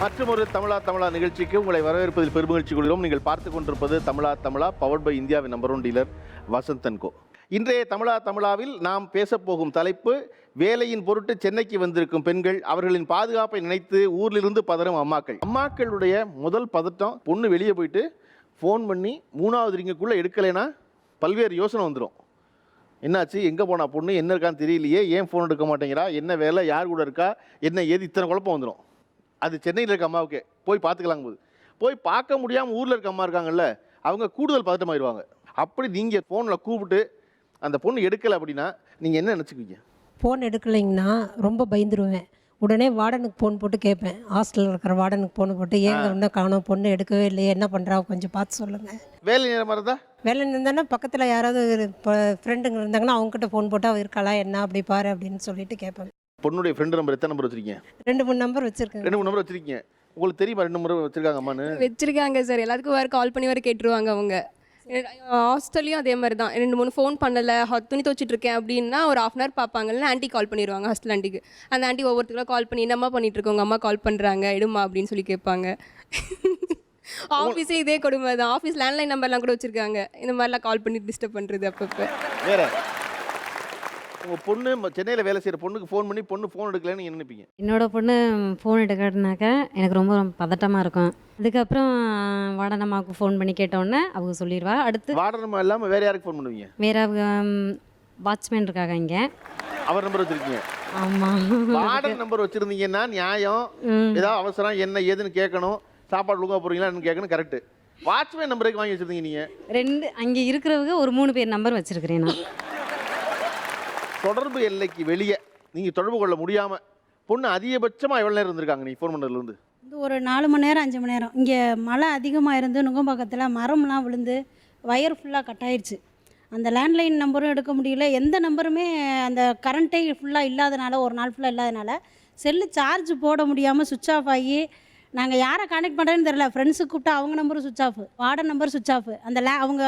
மற்றொரு தமிழா நிகழ்ச்சிக்கு உங்களை வரவேற்பதில் பெருமகிழ்ச்சி கொள்கிறோம். நீங்கள் பார்த்து கொண்டிருப்பது தமிழா பவர்ட் பை இந்தியாவின் நம்பர் 1 டீலர் வசந்த் & கோ. இன்றைய தமிழாவில் நாம் பேசப்போகும் தலைப்பு வேலையின் பொருட்டு சென்னைக்கு வந்திருக்கும் பெண்கள், அவர்களின் பாதுகாப்பை நினைத்து ஊரிலிருந்து பதறும் அம்மாக்கள். அம்மாக்களுடைய முதல் பதட்டம், பொண்ணு வெளியே போயிட்டு ஃபோன் பண்ணி 3வது ரிங்குக்குள்ளே எடுக்கலைன்னா பல்வேறு யோசனை வந்துடும். என்னாச்சு, எங்கே போனா பொண்ணு, என்ன இருக்கான்னு தெரியலையே, ஏன் ஃபோன் எடுக்க மாட்டேங்கிறா, என்ன வேலை, யார் கூட இருக்கா, என்ன ஏது, இத்தனை குழப்பம் வந்துடும். அது சென்னையில் இருக்க அம்மாவுக்கே போய் பார்த்துக்கலாம் போது போய் பார்க்க முடியாமல் ஊரில் இருக்க அம்மா இருக்காங்கல்ல, அவங்க கூடுதல் பதட்டமாயிடுவாங்க. அப்படி நீங்கள் ஃபோனில் கூப்பிட்டு அந்த பொண்ணு எடுக்கலை அப்படின்னா நீங்கள் என்ன நினச்சிக்குவீங்க? ஃபோன் எடுக்கலைங்கன்னா ரொம்ப பயந்துருவேன். உடனே வார்டனுக்கு ஃபோன் போட்டு கேட்பேன். ஹாஸ்டலில் இருக்கிற வார்டனுக்கு ஃபோன் போட்டு, ஏங்க இன்னும் காணோம், பொண்ணு எடுக்கவே இல்லையே, என்ன பண்ணுறா, கொஞ்சம் பார்த்து சொல்லுங்கள். வேலை நேரம் இருந்தா வேலை இருந்தாங்கன்னா பக்கத்தில் யாராவது இப்போ ஃப்ரெண்டுங்க இருந்தாங்கன்னா அவங்ககிட்ட ஃபோன் போட்டு அவள் இருக்காளா என்ன அப்படி பாரு அப்படின்னு சொல்லிட்டு கேட்பேன். பொண்ணுடைய ஃப்ரெண்டு நம்பர் எத்தனை நம்பர் வச்சிருக்கீங்க? 2-3 நம்பர் வச்சுருக்கேன். 2-3 நம்பர் வச்சிருக்கீங்க. உங்களுக்கு தெரியுமா 2 நம்பர் வச்சிருக்காங்க அம்மான்னு? வச்சிருக்காங்க சார். எல்லாத்துக்கும் வேறு கால் பண்ணி வேறு கேட்டுருவாங்க அவங்க. ஹாஸ்டல்லையும் அதே மாதிரி தான். 2-3 ஃபோன் பண்ணலை, துணி துவச்சிட்டு இருக்கேன் அப்படின்னா ஒரு 1/2 hour பார்ப்பாங்கல்ல, ஆண்டி கால் பண்ணிடுவாங்க, ஹாஸ்டல் ஆண்டிக்கு. அந்த ஆண்டி ஒவ்வொருத்தருக்கும் கால் பண்ணி, என்னம்மா பண்ணிட்டு இருக்கோம், உங்கள் அம்மா கால் பண்ணுறாங்க, எடுமா அப்படின்னு சொல்லி கேட்பாங்க. ஆஃபீஸே இதே கொடுமை தான். ஆஃபீஸ் லேண்ட்லைன் நம்பர்லாம் கூட வச்சுருக்காங்க. இந்த மாதிரிலாம் கால் பண்ணி டிஸ்டர்ப் பண்ணுறது அப்பப்போ. வேற உங்கள் பொண்ணு சென்னையில் வேலை செய்கிற பொண்ணுக்கு ஃபோன் பண்ணி பொண்ணு ஃபோன் எடுக்கலன்னு என்ன நினைப்பீங்க? என்னோட பொண்ணு ஃபோன் எடுக்கிறதுனாக்கா எனக்கு ரொம்ப பதட்டமாக இருக்கும். அதுக்கப்புறம் வார்டனம்மாவுக்கு ஃபோன் பண்ணி கேட்டோன்னே அவங்க சொல்லிடுவா. அடுத்து வார்டனம்மா இல்லாமல் வேறு யாருக்கு ஃபோன் பண்ணுவீங்க? வேற வாட்ச்மேன் இருக்காங்க இங்கே, அவர் நம்பர் வச்சுருக்கீங்க? ஆமாம். வார்டன் நம்பர் வச்சுருந்தீங்கன்னா நியாயம். ஏதாவது அவசரம் என்ன ஏதுன்னு கேட்கணும், சாப்பாடு ஒழுங்காக போகிறீங்களான்னு கேட்கணும், கரெக்டு. வாட்ச்மேன் நம்பருக்கு வாங்கி வச்சுருந்தீங்க நீங்கள்? 2 அங்கே இருக்கிறவங்க ஒரு 3 பேர் நம்பர் வச்சுருக்கிறேன் நான். தொடர்பு எல்லைக்கு வெளியே நீங்கள் தொடர்பு கொள்ள முடியாமல் பொண்ணு அதிகபட்சமாக எவ்வளோ நேரம் இருந்திருக்காங்க நீங்கள் ஃபோன் பண்ணுறதுலேருந்து? ஒரு 4 மணி நேரம் 5 மணி நேரம். இங்கே மழை அதிகமாக இருந்து நுங்கம்பாக்கத்தில் மரம்லாம் விழுந்து வயர் ஃபுல்லாக கட் ஆயிடுச்சு. அந்த லேண்ட்லைன் நம்பரும் எடுக்க முடியல, எந்த நம்பருமே அந்த கரண்ட்டே ஃபுல்லாக இல்லாதனால, ஒரு நாள் ஃபுல்லாக இல்லாதனால செல்லு சார்ஜ் போட முடியாமல் சுவிட்ச் ஆஃப் ஆகி நாங்கள் யாரை கான்டெக்ட் பண்ணுறேன்னு தெரில. ஃப்ரெண்ட்ஸுக்கு கூப்பிட்டா அவங்க நம்பரும் சுவிட்ச் ஆஃப், வார்டன் நம்பர் சுவிட்ச் ஆஃப், அந்த அவங்க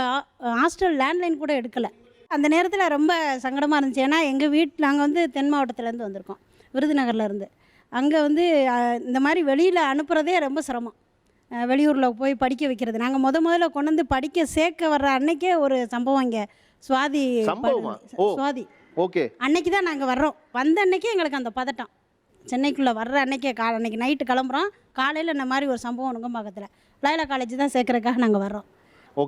ஹாஸ்டல் லேண்ட்லைன் கூட எடுக்கலை. அந்த நேரத்தில் ரொம்ப சங்கடமாக இருந்துச்சு. ஏன்னா எங்கள் நாங்கள் வந்து தென் மாவட்டத்துலேருந்து வந்திருக்கோம், விருதுநகர்லேருந்து. அங்கே வந்து இந்த மாதிரி வெளியில் அனுப்புகிறதே ரொம்ப சிரமம். வெளியூரில் போய் படிக்க வைக்கிறது. நாங்கள் முதல்ல கொண்டு வந்து படிக்க சேர்க்க வர்ற அன்னைக்கே ஒரு சம்பவம் இங்கே சுவாதி ஓகே அன்னைக்கு தான் நாங்கள் வர்றோம். வந்த அன்னைக்கே எங்களுக்கு அந்த பதட்டம். சென்னைக்குள்ளே வர்ற அன்னைக்கே அன்னைக்கு நைட்டு கிளம்புறோம், காலையில் இந்த மாதிரி ஒரு சம்பவம் நுங்கம்பாக்கத்தில் லாயலா காலேஜ் தான் சேர்க்கறதுக்காக நாங்கள் வர்றோம்.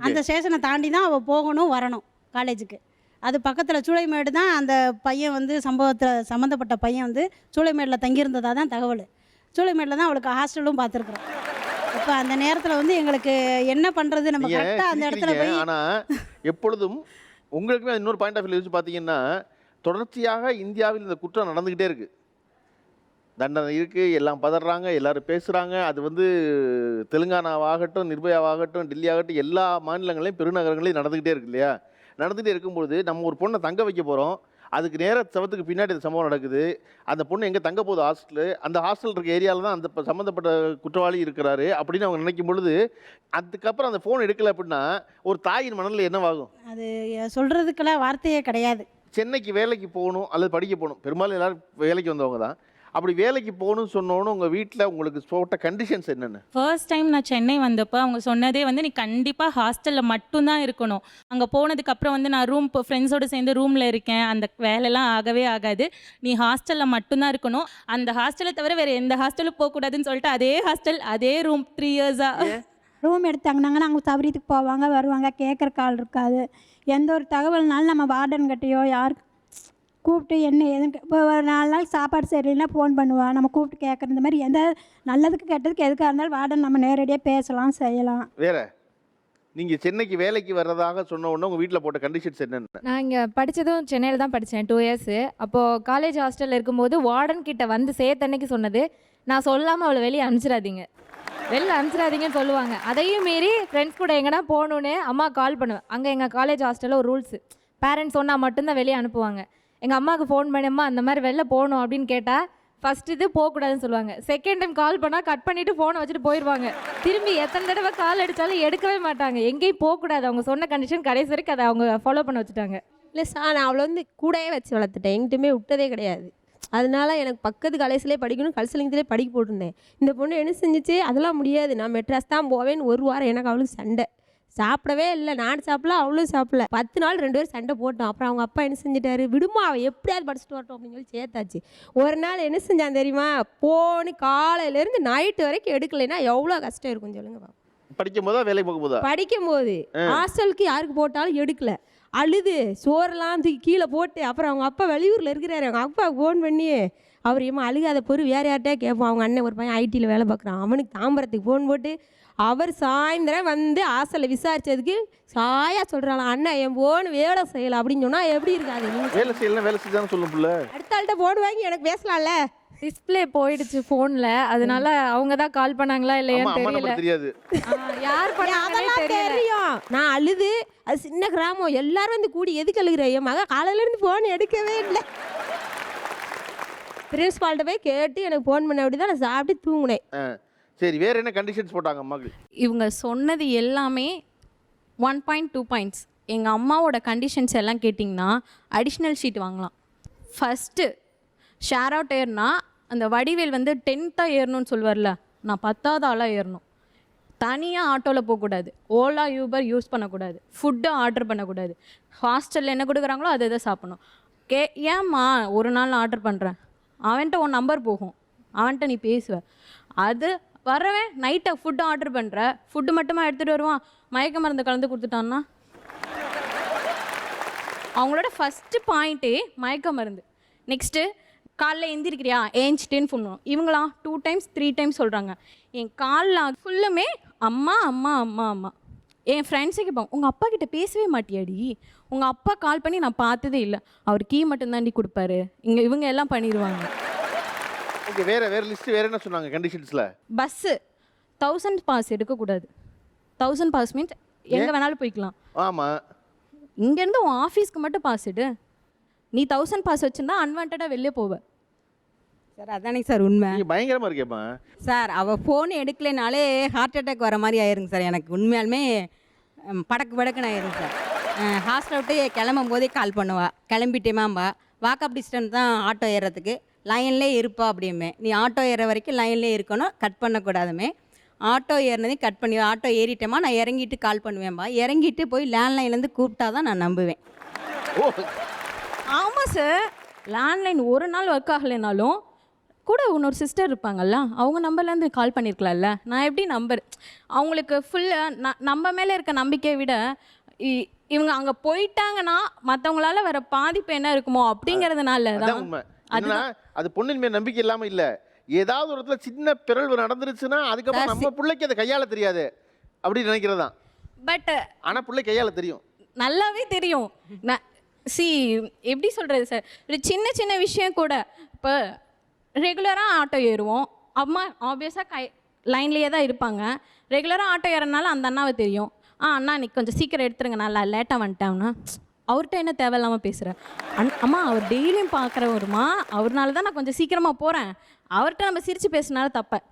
அந்த ஸ்டேஷனை தாண்டி தான் அவள் போகணும் வரணும் காலேஜுக்கு. அது பக்கத்தில் சூளைமேடு தான். அந்த பையன் வந்து சம்பவத்தில் சம்மந்தப்பட்ட பையன் வந்து சூளைமேடில் தங்கியிருந்ததாக தான் தகவல். சூளைமேடில் தான் அவளுக்கு ஹாஸ்டலும் பார்த்துருக்குறோம். இப்போ அந்த நேரத்தில் வந்து எங்களுக்கு என்ன பண்ணுறது, நம்ம கரெக்டாக அந்த இடத்துல போய். ஆனால் எப்பொழுதும் உங்களுக்குமே இன்னொரு பாயிண்ட் ஆஃப் வியூ வச்சு பார்த்தீங்கன்னா, தொடர்ச்சியாக இந்தியாவில் இந்த குற்றம் நடந்துக்கிட்டே இருக்குது. தண்டனை இருக்குது, எல்லாம் பதறாங்க, எல்லோரும் பேசுகிறாங்க. அது வந்து தெலுங்கானாவாகட்டும், நிர்பயாவாகட்டும், டெல்லி ஆகட்டும், எல்லா மாநிலங்களையும் பெருநகரங்களையும் நடந்துக்கிட்டே இருக்கு இல்லையா? நடந்துகிட்டே இருக்கும்பொழுது நம்ம ஒரு பொண்ணை தங்க வைக்க போகிறோம், அதுக்கு நேர சவத்துக்கு பின்னாடி இந்த சம்பவம் நடக்குது. அந்த பொண்ணு எங்கே தங்க போகுது, ஹாஸ்டலு, அந்த ஹாஸ்டல் இருக்க ஏரியாவில் தான் அந்த சம்மந்தப்பட்ட குற்றவாளி இருக்கிறாரு அப்படின்னு அவங்க நினைக்கும் பொழுது, அதுக்கப்புறம் அந்த ஃபோன் எடுக்கலை அப்படின்னா ஒரு தாயின் மனதில் என்னவாகும்? அது சொல்கிறதுக்கெல்லாம் வார்த்தையே கிடையாது. சென்னைக்கு வேலைக்கு போகணும் அல்லது படிக்க போகணும், பெரும்பாலும் எல்லோரும் வேலைக்கு வந்தவங்க தான். அப்படி வேலைக்கு போகணும்னு சொன்னோன்னு உங்கள் வீட்டில் உங்களுக்கு போட்ட கண்டிஷன்ஸ் என்னென்ன? ஃபர்ஸ்ட் டைம் நான் சென்னை வந்தப்போ அவங்க சொன்னதே வந்து, நீ கண்டிப்பாக ஹாஸ்டலில் மட்டும்தான் இருக்கணும். அங்கே போனதுக்கப்புறம் வந்து நான் ரூம் ஃப்ரெண்ட்ஸோடு சேர்ந்து ரூமில் இருக்கேன், அந்த வேலைலாம் ஆகவே ஆகாது, நீ ஹாஸ்டலில் மட்டும்தான் இருக்கணும். அந்த ஹாஸ்டலை தவிர வேறு எந்த ஹாஸ்டலுக்கு போகக்கூடாதுன்னு சொல்லிட்டு அதே ஹாஸ்டல் அதே ரூம் 3 இயர்ஸாக ரூம் எடுத்தாங்கன்னாங்கன்னா அவங்க சௌகரியத்துக்கு போவாங்க வருவாங்க, கேட்குற கால் இருக்காது. எந்த ஒரு தகவல்னாலும் நம்ம வார்டன்கிட்டையோ யாருக்கு கூப்பிட்டு என்ன ஏதுன்னு இப்போ ஒரு 4 நாள் சாப்பாடு சரியில்லைன்னா ஃபோன் பண்ணுவாள், நம்ம கூப்பிட்டு கேட்குற. இந்த மாதிரி எந்த நல்லதுக்கு கெட்டதுக்கு எதுக்காக இருந்தாலும் வார்டன் நம்ம நேரடியாக பேசலாம் செய்யலாம். வேற நீங்கள் சென்னைக்கு வேலைக்கு வர்றதாக சொன்ன உடனே உங்கள் வீட்டில் போட்ட கண்டிஷன்ஸ் என்னென்ன? நான் இங்கே படித்ததும் சென்னையில் தான் படித்தேன் 2 years. அப்போது காலேஜ் ஹாஸ்டலில் இருக்கும்போது வார்டன் கிட்ட வந்து சேர்த்தன்னைக்கு சொன்னது, நான் சொல்லாமல் அவளை வெளியே அனுப்பிச்சிடாதீங்கன்னு சொல்லுவாங்க. அதையும் மீறி ஃப்ரெண்ட்ஸ் கூட எங்கன்னா போகணுன்னு அம்மா கால் பண்ணுவேன். அங்கே எங்கள் காலேஜ் ஹாஸ்டலில் ஒரு ரூல்ஸு, பேரண்ட்ஸ் சொன்னால் மட்டும்தான் வெளியே அனுப்புவாங்க. எங்கள் அம்மாவுக்கு ஃபோன் பண்ணியம்மா அந்த மாதிரி வெளில போகணும் அப்படின்னு கேட்டால் ஃபஸ்ட் இது போகக்கூடாதுன்னு சொல்லுவாங்க. செகண்ட் டைம் கால் பண்ணால் கட் பண்ணிவிட்டு ஃபோனை வச்சுட்டு போயிடுவாங்க. திரும்பி எத்தனை தடவை கால் அடித்தாலும் எடுக்கவே மாட்டாங்க. எங்கேயும் போகக்கூடாது, அவங்க சொன்ன கண்டிஷன் கடைசி வரைக்கும் அதை அவங்க ஃபாலோ பண்ண வச்சுட்டாங்க. இல்லை சார், நான் அவளை வந்து கூடவே வச்சு வளர்த்துட்டேன், எங்கிட்டுமே விட்டதே கிடையாது. அதனால எனக்கு பக்கத்து கலைசிலே படிக்கணும், கல்சலிங்கத்திலே படிக்க போட்டிருந்தேன். இந்த பொண்ணு என்ன செஞ்சிச்சு, அதெல்லாம் முடியாது, நான் மெட்ராஸ் தான் போவேன்னு ஒரு வாரம் எனக்கு அவளுக்கு சண்டை. சாப்பிடவே இல்லை, நான் சாப்பிடல, அவளும் சாப்பிடல. 10 நாள் 2 பேரும் சண்டை போட்டோம். அப்புறம் அவங்க அப்பா என்ன செஞ்சிட்டாரு, விடுமா அவள் எப்படியாவது படிச்சுட்டு வரட்டும் அப்படின்னு சொல்லி சேர்த்தாச்சு. ஒரு நாள் என்ன செஞ்சான் தெரியுமா, போன்னு காலையிலேருந்து நைட்டு வரைக்கும் எடுக்கலைன்னா எவ்வளோ கஷ்டம் இருக்கும் சொல்லுங்க. படிக்கும் போதா வேலைக்கு போகும்போதா? படிக்கும் போது ஹாஸ்டலுக்கு யாருக்கு போட்டாலும் எடுக்கல, அழுது சோறெல்லாம் தூக்கி கீழே போட்டு. அப்புறம் அவங்க அப்பா வெளியூரில் இருக்கிறாரு, அவங்க அப்பாவுக்கு ஃபோன் பண்ணி அவர் ஏமா அழுகாத பொருள் வேறு யார்கிட்டயா கேட்போம். அவங்க அண்ணன் ஒரு பையன் ஐடியில் வேலை பார்க்குறான், அவனுக்கு தாம்பரத்துக்கு ஃபோன் போட்டு அவர் சாயந்தரம் வந்து ஹாஸ்டலில் விசாரித்ததுக்கு சாயா சொல்கிறான், அண்ணன் என் ஃபோன் வேலை செய்யலை அப்படின்னு சொன்னால் எப்படி இருக்காது? வேலை செய்யலாம், வேலை செய்யலாம் சொல்லும் புள்ள. அடுத்த ஆள்கிட்ட ஃபோன் வாங்கி எனக்கு பேசலாம்ல. டிஸ்பிளே போயிடுச்சு ஃபோனில், அதனால அவங்க தான் கால் பண்ணாங்களா இல்லையான்னு தெரியல. தெரியாது யார் பண்ணாங்கன்னே தெரியல. தெரியும், நான் அழுது, அது சின்ன கிராமம், எல்லாரும் வந்து கூடி எதுக்கு அழுகிற, என் மகன் காலையிலேருந்து ஃபோன் எடுக்கவே இல்லை. பிரின்ஸ்பால்கிட்ட போய் கேட்டு எனக்கு ஃபோன் பண்ண அப்படி தான் நான் சாப்பிட்டு தூங்கினேன். சரி, வேற என்ன கண்டிஷன்ஸ் போட்டாங்க அம்மாக்கு? இவங்க சொன்னது எல்லாமே 1.2 பாயிண்ட்ஸ். எங்கள் அம்மாவோட கண்டிஷன்ஸ் எல்லாம் கேட்டிங்கன்னா அடிஷ்னல் ஷீட் வாங்கலாம். ஃபஸ்ட்டு ஷேர் அவுட் ஏறுனா அந்த வடிவேல் வந்து 10th ஏறணும்னு சொல்லுவார்ல, நான் 10th ஆளாக ஏறணும். தனியாக ஆட்டோவில் போகக்கூடாது, ஓலா யூபர் யூஸ் பண்ணக்கூடாது, ஃபுட்டு ஆர்டர் பண்ணக்கூடாது, ஹாஸ்டலில் என்ன கொடுக்குறாங்களோ அதை இதை சாப்பிடணும். ஏம்மா ஒரு நாள் ஆர்டர் பண்ணுறேன், அவன்கிட்ட உன் நம்பர் போகும், அவன்கிட்ட நீ பேசுவ, அது வரவேன் நைட்டை ஃபுட்டு ஆர்டர் பண்ணுற, ஃபுட்டு மட்டுமா எடுத்துகிட்டு வருவான், மயக்க மருந்து கலந்து கொடுத்துட்டான்னா. அவங்களோட ஃபஸ்ட்டு பாயிண்ட்டே மயக்க மருந்து. நெக்ஸ்ட்டு காலைல எந்திரிக்கிறியா ஏஞ்சிட்டேன்னு பண்ணுவோம். இவங்களாம் 2 times 3 times சொல்கிறாங்க. என் காலில் ஃபுல்லுமே அம்மா அம்மா அம்மா அம்மா. என் ஃப்ரெண்ட்ஸுக்கு கேட்பாங்க, உங்கள் அப்பா கிட்ட பேசவே மாட்டியாடி, உங்கள் அப்பா கால் பண்ணி நான் பார்த்ததே இல்லை, அவர் கீ மட்டும்தாண்டி கொடுப்பாரு, இவங்க எல்லாம் பண்ணிடுவாங்க. ஓகே, வேற லிஸ்ட் வேற என்ன சொன்னாங்க கண்டிஷன்ஸ்ல? பஸ்ஸு 1000 பாஸ் எடுக்கக்கூடாது. 1000 பாஸ் மீன்ஸ் எங்கே வேணாலும் போய்க்கலாம். ஆமாம், இங்கேருந்து உன் ஆஃபீஸ்க்கு மட்டும் பாஸ் எடு. நீ 1000 பாஸ் வச்சுருந்தா அன்வான்டாக வெளியே போவ. சார் அதானே சார் உண்மை. நீ பயங்கரமாக இருக்கேம்மா சார். அவள் ஃபோன் எடுக்கலைனாலே ஹார்ட் அட்டாக் வர மாதிரி ஆயிருங்க சார். எனக்கு உண்மையாலுமே படக்குன்னு ஆயிருங்க சார். ஹாஸ்டல் விட்டு கிளம்பும் போதே கால் பண்ணுவா, கிளம்பிட்டேமாம்பா, வாக்கப் டிஸ்டன்ஸ் தான் ஆட்டோ ஏறுறதுக்கு, லைன்லேயே இருப்பா அப்படியுமே. நீ ஆட்டோ ஏற வரைக்கும் லைன்லேயே இருக்கணும், கட் பண்ணக்கூடாதுமே. ஆட்டோ ஏறினதையும் கட் பண்ணி, ஆட்டோ ஏறிட்டேமா நான் இறங்கிட்டு கால் பண்ணுவேன்பா, இறங்கிட்டு போய் லேண்ட்லைன்லேருந்து கூப்பிட்டா தான் நான் நம்புவேன். ஓ ஆமாம் சார், லேண்ட்லைன் ஒரு நாள் ஒர்க் ஆகலைனாலும் கூட இன்னொரு சிஸ்டர் இருப்பாங்கல்ல, அவங்க நம்பர்லேருந்து கால் பண்ணியிருக்கலாம்ல. நான் எப்படி நம்பர் அவங்களுக்கு ஃபுல்லாக நம்ம மேலே இருக்க நம்பிக்கையை விட இவங்க அங்கே போயிட்டாங்கன்னா மற்றவங்களால வர பாதிப்பு என்ன இருக்குமோ அப்படிங்கிறதுனால தான் உண்மை. அது பொண்ணின் மேல் நம்பிக்கை இல்லாமல் இல்லை, ஏதாவது ஒரு இடத்துல சின்ன பிறழ்வு நடந்துருச்சுன்னா அதுக்கப்புறம் நம்ம பிள்ளைக்கு அதை கையாள தெரியாது அப்படின்னு நினைக்கிறதா. பட் ஆனால் பிள்ளை கையாள தெரியும், நல்லாவே தெரியும். எப்படி சொல்கிறது சார், ஒரு சின்ன சின்ன விஷயம் கூட, இப்போ ரெகுலராக ஆட்டோ ஏறுவோம், அம்மா ஆப்வியஸாக லைன்லேயே தான் இருப்பாங்க. ரெகுலராக ஆட்டோ ஏறனால அந்த அண்ணாவை தெரியும், அண்ணா இன்னைக்கு கொஞ்சம் சீக்கிரம் எடுத்துருங்க, நல்லா லேட்டாக வந்துட்டேன்னா அவர்கிட்ட என்ன தேவையில்லாமல் பேசுகிறேன். அம்மா அவர் டெய்லியும் பார்க்குறவருமா, அவர்னால தான் நான் கொஞ்சம் சீக்கிரமாக போகிறேன், அவர்கிட்ட நம்ம சிரித்து பேசினால தப்ப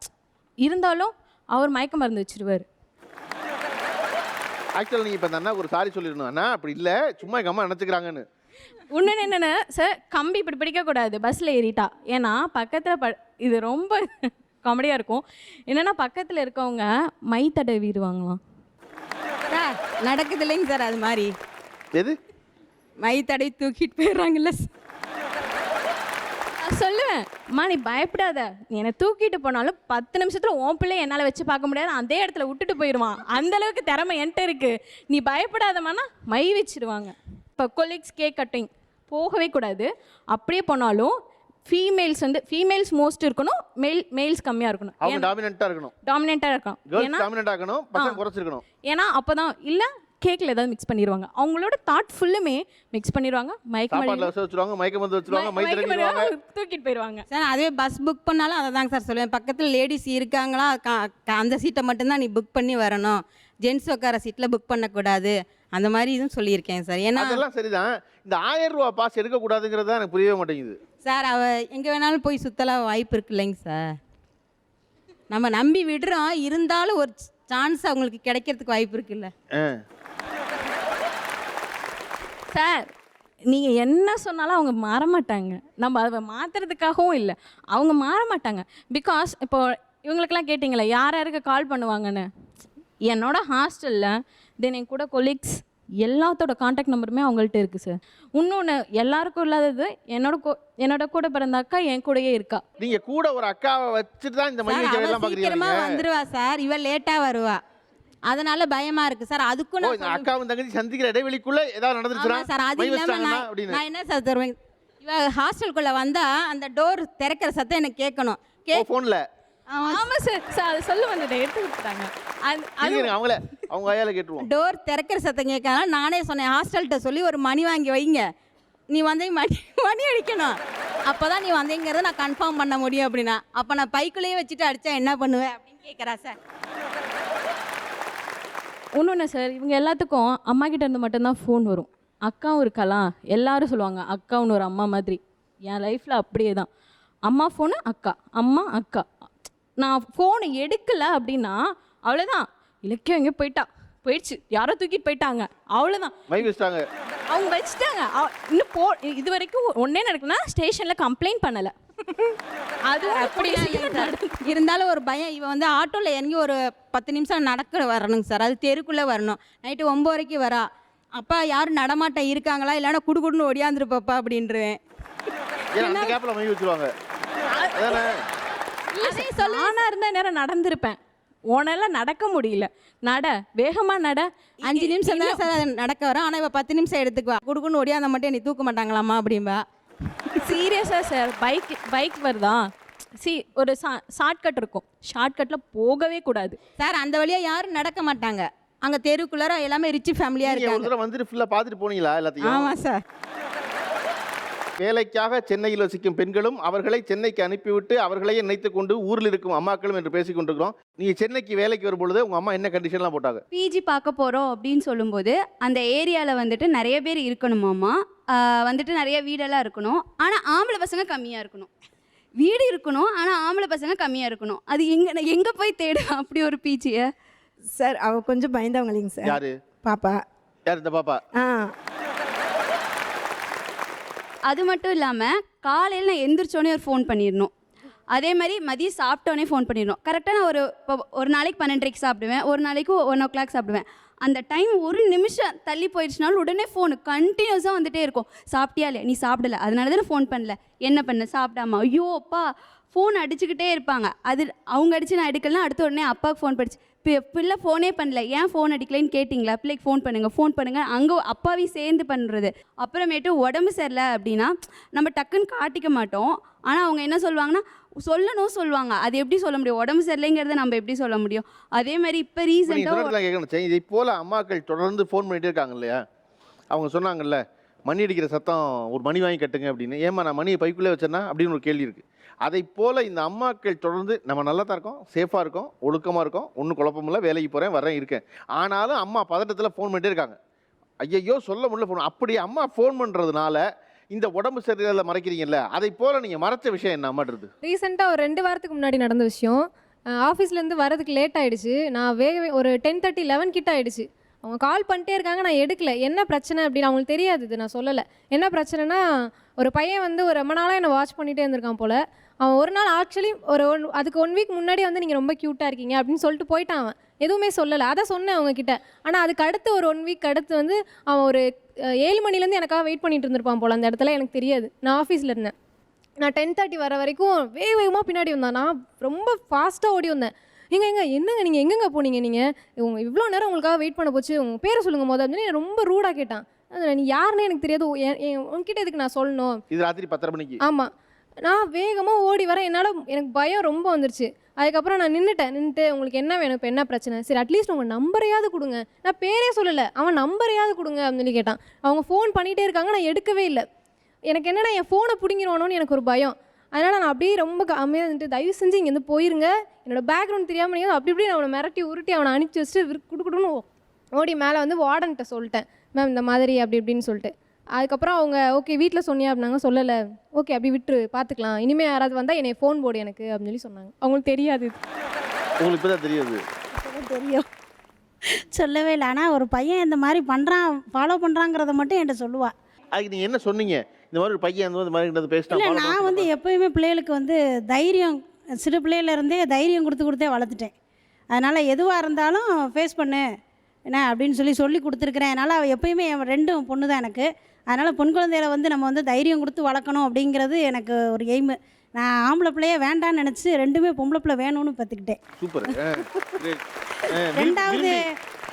இருந்தாலும் அவர் மயக்க மருந்து வச்சுருவார். ஆக்சுவலாக நீங்கள் இப்போ அந்த அண்ணா ஒரு சாரி சொல்லிடணும், அண்ணா அப்படி இல்லை, சும்மா எங்கள் அம்மா நினச்சிக்கிறாங்கன்னு. இன்னொன்று என்னென்ன சார், கம்பி இப்படி பிடிக்கக்கூடாது பஸ்ஸில் ஏறிட்டா. ஏன்னா பக்கத்தில் இது ரொம்ப காமெடியாக இருக்கும். என்னென்னா பக்கத்தில் இருக்கவங்க மை தடவிடுவாங்களாம் சார். நடக்குது இல்லைங்க சார் அது மாதிரி. எது மை தடவி தூக்கிட்டு போயிடுறாங்கல்ல. சொல்லுவேன், அம்மா நீ பயப்படாத, நீ என்னை தூக்கிட்டு போனாலும் 10 நிமிஷத்தில் உன் பிள்ளை என்னால் வச்சு பார்க்க முடியாது, அதே இடத்துல விட்டுட்டு போயிடுவான், அந்தளவுக்கு திறமை என்கிட்ட இருக்குது, நீ பயப்படாதம்மானா மை வச்சிருவாங்க. இப்போ கொலீக்ஸ் கேக் கட்டிங் போகவே கூடாது. அப்படியே போனாலும் ஃபீமேல்ஸ் மோஸ்ட் இருக்கணும், மேல்ஸ் கம்மியாக இருக்கணும். டாமினெண்ட்டாக இருக்கணும். ஏன்னா அப்போ தான் இல்லை கேக்கில் ஏதாவது மிக்ஸ் பண்ணிடுவாங்க, அவங்களோட தாட் ஃபுல்லுமே மிக்ஸ் பண்ணிடுவாங்க, தூக்கிட்டு போயிடுவாங்க. சார் அதுவே பஸ் புக் பண்ணாலும் அதை தாங்க சார் சொல்லுவேன், பக்கத்தில் லேடிஸ் இருக்காங்களா அந்த சீட்டை மட்டும்தான் நீ புக் பண்ணி வரணும், ஜென்ஸ் உட்கார சீட்டில் புக் பண்ணக்கூடாது, அந்த மாதிரி இதுவும் சொல்லியிருக்கேன் சார். ஏன்னா அதெல்லாம் சரிதான், இந்த 1000 ரூபா பாஸ் எடுக்கக்கூடாதுங்கிறது எனக்கு புரியவே மாட்டேங்குது சார். எங்கே வேணாலும் போய் சுற்றலாம் வாய்ப்பு இருக்கு இல்லைங்க சார், நம்ம நம்பி விடுறோம், இருந்தாலும் ஒரு சான்ஸ் அவங்களுக்கு கிடைக்கிறதுக்கு வாய்ப்பு இருக்குல்ல சார். நீங்கள் என்ன சொன்னாலும் அவங்க மாற மாட்டாங்க. நம்ம அதை மாற்றுறதுக்காகவும் இல்லை, அவங்க மாற மாட்டாங்க. பிகாஸ் இப்போ இவங்களுக்கெல்லாம் கேட்டிங்களே யார் யாருக்கு கால் பண்ணுவாங்கன்னு, என்னோட ஹாஸ்டலில் தென் என் கூட கொலீக்ஸ் எல்லாத்தோட காண்டாக்ட் நம்பருமே அவங்கள்ட்ட இருக்குது சார். இன்னொன்று எல்லாருக்கும் இல்லாதது என்னோட கூட பிறந்த அக்கா என் கூடயே இருக்கா. நீங்க கூட ஒரு அக்காவை வச்சுட்டு தான் இந்த மணி வைக்கிறதெல்லாம் அவ சீக்கிரமா பாக்குறீங்க. வந்துருவா சார், இவ லேட்டா வருவா, அதனால பயமா இருக்கு சார். அதுக்கும் ஓ, நான் இந்த அக்காவும் தங்கச்சி சந்திக்கிற இடைவெளிக்குள்ள ஏதாவது நடந்துச்சுனா ஆமா சார், அது இல்லாம நான் என்ன சார் தருவேன், இவ ஹாஸ்டலுக்குள்ள வந்தா அந்த டோர் திறக்கிற சத்தம் எனக்கு கேட்கணும். போன்ல ஆமாம் சார், சார் அதை சொல்ல வந்துட்டேன், எடுத்து கொடுத்துட்டாங்க. அவங்க கையால கேட்டுருவோம். டோர் திறக்கிற சத்தம் கேட்கறனால நானே சொன்னேன் ஹாஸ்டல்கிட்ட சொல்லி ஒரு மணி வாங்கி வைங்க, நீ வந்து மணி அடிக்கணும், அப்போ தான் நீ வந்தீங்கிறத நான் கன்ஃபார்ம் பண்ண முடியும் அப்படின்னா. அப்போ நான் பைக்குள்ளேயே வச்சுட்டு அடித்தா என்ன பண்ணுவேன் அப்படின்னு கேட்குறா சார். இன்னொன்று சார், இவங்க எல்லாத்துக்கும் அம்மா கிட்ட இருந்து மட்டும்தான் ஃபோன் வரும். அக்காவும் இருக்கலாம், எல்லாரும் சொல்லுவாங்க அக்காவுன்னு ஒரு அம்மா மாதிரி. என் லைஃப்பில் அப்படியே தான், அம்மா ஃபோனு அக்கா, அம்மா அக்கா. நான் ஃபோனை எடுக்கலை அப்படின்னா அவ்வளோதான், இலக்கியம் எங்கேயோ போயிடுச்சு, யாரோ தூக்கிட்டு போயிட்டாங்க, அவ்வளோதான், அவங்க வச்சுட்டாங்க. இன்னும் இது வரைக்கும் ஒன்றே நடக்குன்னா ஸ்டேஷனில் கம்ப்ளைண்ட் பண்ணலை. அது அப்படிலாம் இருந்தாலும் ஒரு பயம். இவன் வந்து ஆட்டோவில் இறங்கி ஒரு 10 நிமிஷம் நடக்க வரணுங்க சார், அது தெருக்குள்ளே வரணும். நைட்டு 9 வரைக்கும் வரா. அப்பா யாரும் நடமாட்டம் இருக்காங்களா, இல்லைன்னா குடுக்குடுன்னு ஒடியாந்துருப்பப்பா அப்படின்றேன். நானாக இருந்தால் நேரம் நடந்திருப்பேன், உனெல்லாம் நடக்க முடியல, நட வேகமாக நட. 5 நிமிஷம் தான் சார் நடக்க வரும், ஆனால் இவள் 10 நிமிஷம் எடுத்துக்குவா. குடுக்குன்னு ஒடியாந்த மட்டும் நீ தூக்க மாட்டாங்களாம்மா அப்படின்பா. சீரியஸாக சார், பைக் வருதா, ஒரு ஷார்ட்கட் இருக்கும், ஷார்ட்கட்டில் போகவே கூடாது சார். அந்த வழியாக யாரும் நடக்க மாட்டாங்க, அங்கே தெருக்குள்ளார எல்லாமே ரிச் ஃபேமிலியாக இருக்காங்க. வந்துட்டு ஃபுல்லாக பார்த்துட்டு போனீங்களா எல்லாத்தையும்? ஆமாம் சார். வேலைக்காக சென்னையில் வசிக்கும் பெண்களும் அவர்களை சென்னைக்கு அனுப்பிவிட்டு அவர்களையே நினைத்து கொண்டு ஊரில் இருக்கும் அம்மாக்களும் என்று பேசிக் கொண்டிருக்கிறோம். நீங்கள் சென்னைக்கு வேலைக்கு வரும்பொழுது உங்கள் அம்மா என்ன கண்டிஷன்லாம் போட்டாங்க? பிஜி பார்க்க போகிறோம் அப்படின்னு சொல்லும்போது அந்த ஏரியாவில் வந்துட்டு நிறைய பேர் இருக்கணுமாம்மா, வந்துட்டு நிறைய வீடெல்லாம் இருக்கணும், ஆனால் ஆம்பளை பசங்க கம்மியாக இருக்கணும். வீடு இருக்கணும் ஆனால் ஆம்பளை பசங்க கம்மியாக இருக்கணும். அது எங்கே போய் தேடு அப்படி ஒரு பிஜியை? சார் அவ கொஞ்சம் பயந்தவங்களைங்க சார். யாரு? பாப்பா. யார் இந்த பாப்பா? அது மட்டும் இல்லாமல் காலையில் நான் எந்திரிச்சோடனே ஒரு ஃபோன் பண்ணிடணும், அதே மாதிரி மதியம் சாப்பிட்டோன்னே ஃபோன் பண்ணிடணும். கரெக்டாக நான் ஒரு நாளைக்கு 12:30 சாப்பிடுவேன், ஒரு நாளைக்கு 1 o'clock சாப்பிடுவேன். அந்த டைம் ஒரு நிமிஷம் தள்ளி போயிடுச்சுனாலும் உடனே ஃபோனு கண்டினியூஸாக வந்துகிட்டே இருக்கும். சாப்பிட்டியா இல்லையா? நீ சாப்பிடல, அதனால தானே ஃபோன் பண்ணல, என்ன பண்ண, சாப்பிடாமா, ஐயோ அப்பா, ஃபோன் அடிச்சுக்கிட்டே இருப்பாங்க. அது அவங்க அடித்து நான் எடுக்கலாம், அடுத்த உடனே அப்பாவுக்கு ஃபோன் படிச்சு, பிள்ளை ஃபோனே பண்ணல, ஏன் ஃபோன் அடிக்கலைன்னு கேட்டிங்களா, பிள்ளைக்கு ஃபோன் பண்ணுங்கள் அங்கே அப்பாவையும் சேர்ந்து பண்ணுறது. அப்புறமேட்டு உடம்பு சரியில்லை அப்படின்னா நம்ம டக்குன்னு காட்டிக்க மாட்டோம், ஆனால் அவங்க என்ன சொல்லுவாங்கன்னா சொல்லுவாங்க. அது எப்படி சொல்ல முடியும்? உடம்பு சரியில்லைங்கிறத நம்ம எப்படி சொல்ல முடியும்? அதே மாதிரி இப்போ ரீசெண்டாக இதை போல் அம்மாக்கள் தொடர்ந்து ஃபோன் பண்ணிகிட்டே இருக்காங்க இல்லையா? அவங்க சொன்னாங்கல்ல, மணி அடிக்கிற சத்தம், ஒரு மணி வாங்கி கட்டுங்க அப்படின்னு. ஏமா நான் மணியை பைக்குள்ளே வச்சேன்னா அப்படின்னு ஒரு கேள்வி இருக்குது. அதை போல் இந்த அம்மாக்கள் தொடர்ந்து நம்ம நல்லா தான் இருக்கோம், சேஃபாக இருக்கோம், ஒழுக்கமாக இருக்கோம், ஒன்றும் குழப்பமில்லை, வேலைக்கு போகிறேன் வரேன் இருக்கேன், ஆனாலும் அம்மா பதட்டத்தில் ஃபோன் பண்ணிட்டே இருக்காங்க. ஐயையோ சொல்ல முடியல ஃபோன். அப்படி அம்மா ஃபோன் பண்ணுறதுனால இந்த உடம்பு சரியில்லை மறைக்கிறீங்கல்ல, அதை போல் நீங்கள் மறைச்ச விஷயம் என்ன அம்மாடுறது? ரீசெண்டாக ஒரு 2 வாரத்துக்கு முன்னாடி நடந்த விஷயம். ஆஃபீஸ்லேருந்து வரதுக்கு லேட் ஆகிடுச்சு, நான் ஒரு 10:30 11 கிட்ட ஆகிடுச்சு. அவங்க கால் பண்ணிட்டே இருக்காங்க, நான் எடுக்கலை. என்ன பிரச்சனை அப்படின்னு அவங்களுக்கு தெரியாது, இது நான் சொல்லலை. என்ன பிரச்சனைனா, ஒரு பையன் வந்து ஒரு ரொம்ப நாளாக என்னை வாட்ச் பண்ணிகிட்டே இருந்திருக்கான் போல். அவன் ஒரு நாள் ஆக்சுவலி அதுக்கு 1 வீக் முன்னாடி வந்து நீங்கள் ரொம்ப க்யூட்டாக இருக்கீங்க அப்படின்னு சொல்லிட்டு போயிட்டான். அவன் எதுவுமே சொல்லலை, அதை சொன்னேன் அவங்கக்கிட்ட. ஆனால் அதுக்கு அடுத்து ஒரு 1 வீக் அடுத்து வந்து அவன் ஒரு 7 மணிலேருந்து எனக்காக வெயிட் பண்ணிட்டு இருந்திருப்பான் போல் அந்த இடத்துல. எனக்கு தெரியாது, நான் ஆஃபீஸில் இருந்தேன். நான் 10:30 வர வரைக்கும் வேகமாக பின்னாடி வந்தான். நான் ரொம்ப ஃபாஸ்ட்டாக ஓடி வந்தேன். என்னங்க நீங்கள் எங்கெங்கே போனீங்க, நீங்கள் இவ்வளோ நேரம் உங்களுக்காக வெயிட் பண்ண போச்சு, உங்கள் பேரை சொல்லுங்கள் மொதல் அப்படின்னு ரொம்ப ரூடாக கேட்டான். நீ யாருன்னே எனக்கு தெரியாது, உங்ககிட்ட எதுக்கு நான் சொல்லணும்? இது ராத்திரி 10:30 மணிக்கு. ஆமாம். நான் வேகமாக ஓடி வரேன், எனக்கு பயம் ரொம்ப வந்துருச்சு. அதுக்கப்புறம் நான் நின்றுட்டு உங்களுக்கு என்ன வேணும், இப்போ என்ன பிரச்சனை, சரி அட்லீஸ்ட் உங்கள் நம்பரையாவது கொடுங்க. நான் பேரே சொல்லலை, அவன் நம்பரையாவது கொடுங்க அப்படின்னு சொல்லி கேட்டான். அவங்க ஃபோன் பண்ணிகிட்டே இருக்காங்க, நான் எடுக்கவே இல்லை. எனக்கு என்னென்னா என் ஃபோனை பிடிங்கிடுவானோன்னு எனக்கு ஒரு பயம். அதனால் நான் அப்படியே ரொம்ப அமைதியாக இருந்துட்டு, தயவு செஞ்சு இங்கேருந்து போயிருங்க, என்னோடய பேக்ரவுண்ட் தெரியாமல் நீங்கள் அப்படி அவனை மிரட்டி உருட்டி அவனை அனுப்பிச்சி வச்சுட்டு குடுக்குடுன்னு ஓடி மேலே வந்து வார்டன்கிட்ட சொல்லிட்டேன், மேம் இந்த மாதிரி அப்படி இப்படின்னு சொல்லிட்டு. அதுக்கப்புறம் அவங்க ஓகே வீட்டில் சொன்னியா அப்படின்னாங்க. சொல்லலை. ஓகே அப்படி விட்டுரு, பார்த்துக்கலாம், இனிமேல் யாராவது வந்தால் என்னை ஃபோன் போடு எனக்கு அப்படின்னு சொல்லி சொன்னாங்க. அவங்களுக்கு தெரியாது, உங்களுக்கு தான் தெரியாது, தெரியும், சொல்லவே இல்லை. ஆனால் ஒரு பையன் இந்த மாதிரி பண்ணுறான், ஃபாலோ பண்ணுறாங்கிறத மட்டும் என்கிட்ட சொல்லுவாள். அதுக்கு நீங்கள் என்ன சொன்னீங்க? இந்த மாதிரி ஒரு பையன் வந்து இந்த மாதிரி இல்லை பேசினா நான் வந்து எப்போயுமே பிள்ளைகளுக்கு வந்து தைரியம் சிறு பிள்ளையிலேருந்தே தைரியம் கொடுத்தே வளர்த்துட்டேன். அதனால் எதுவாக இருந்தாலும் ஃபேஸ் பண்ணு என்ன அப்படின்னு சொல்லி கொடுத்துருக்குறேன். அதனால் அவள் எப்போயுமே ரெண்டும் பொண்ணு தான் எனக்கு. அதனால் பெண் குழந்தையில வந்து நம்ம வந்து தைரியம் கொடுத்து வளர்க்கணும் அப்படிங்கிறது எனக்கு ஒரு எய்மு. நான் ஆம்பளை பிள்ளையே வேண்டான்னு நினச்சி ரெண்டுமே பொம்பளை பிள்ளை வேணும்னு பார்த்துக்கிட்டேன். சூப்பர்.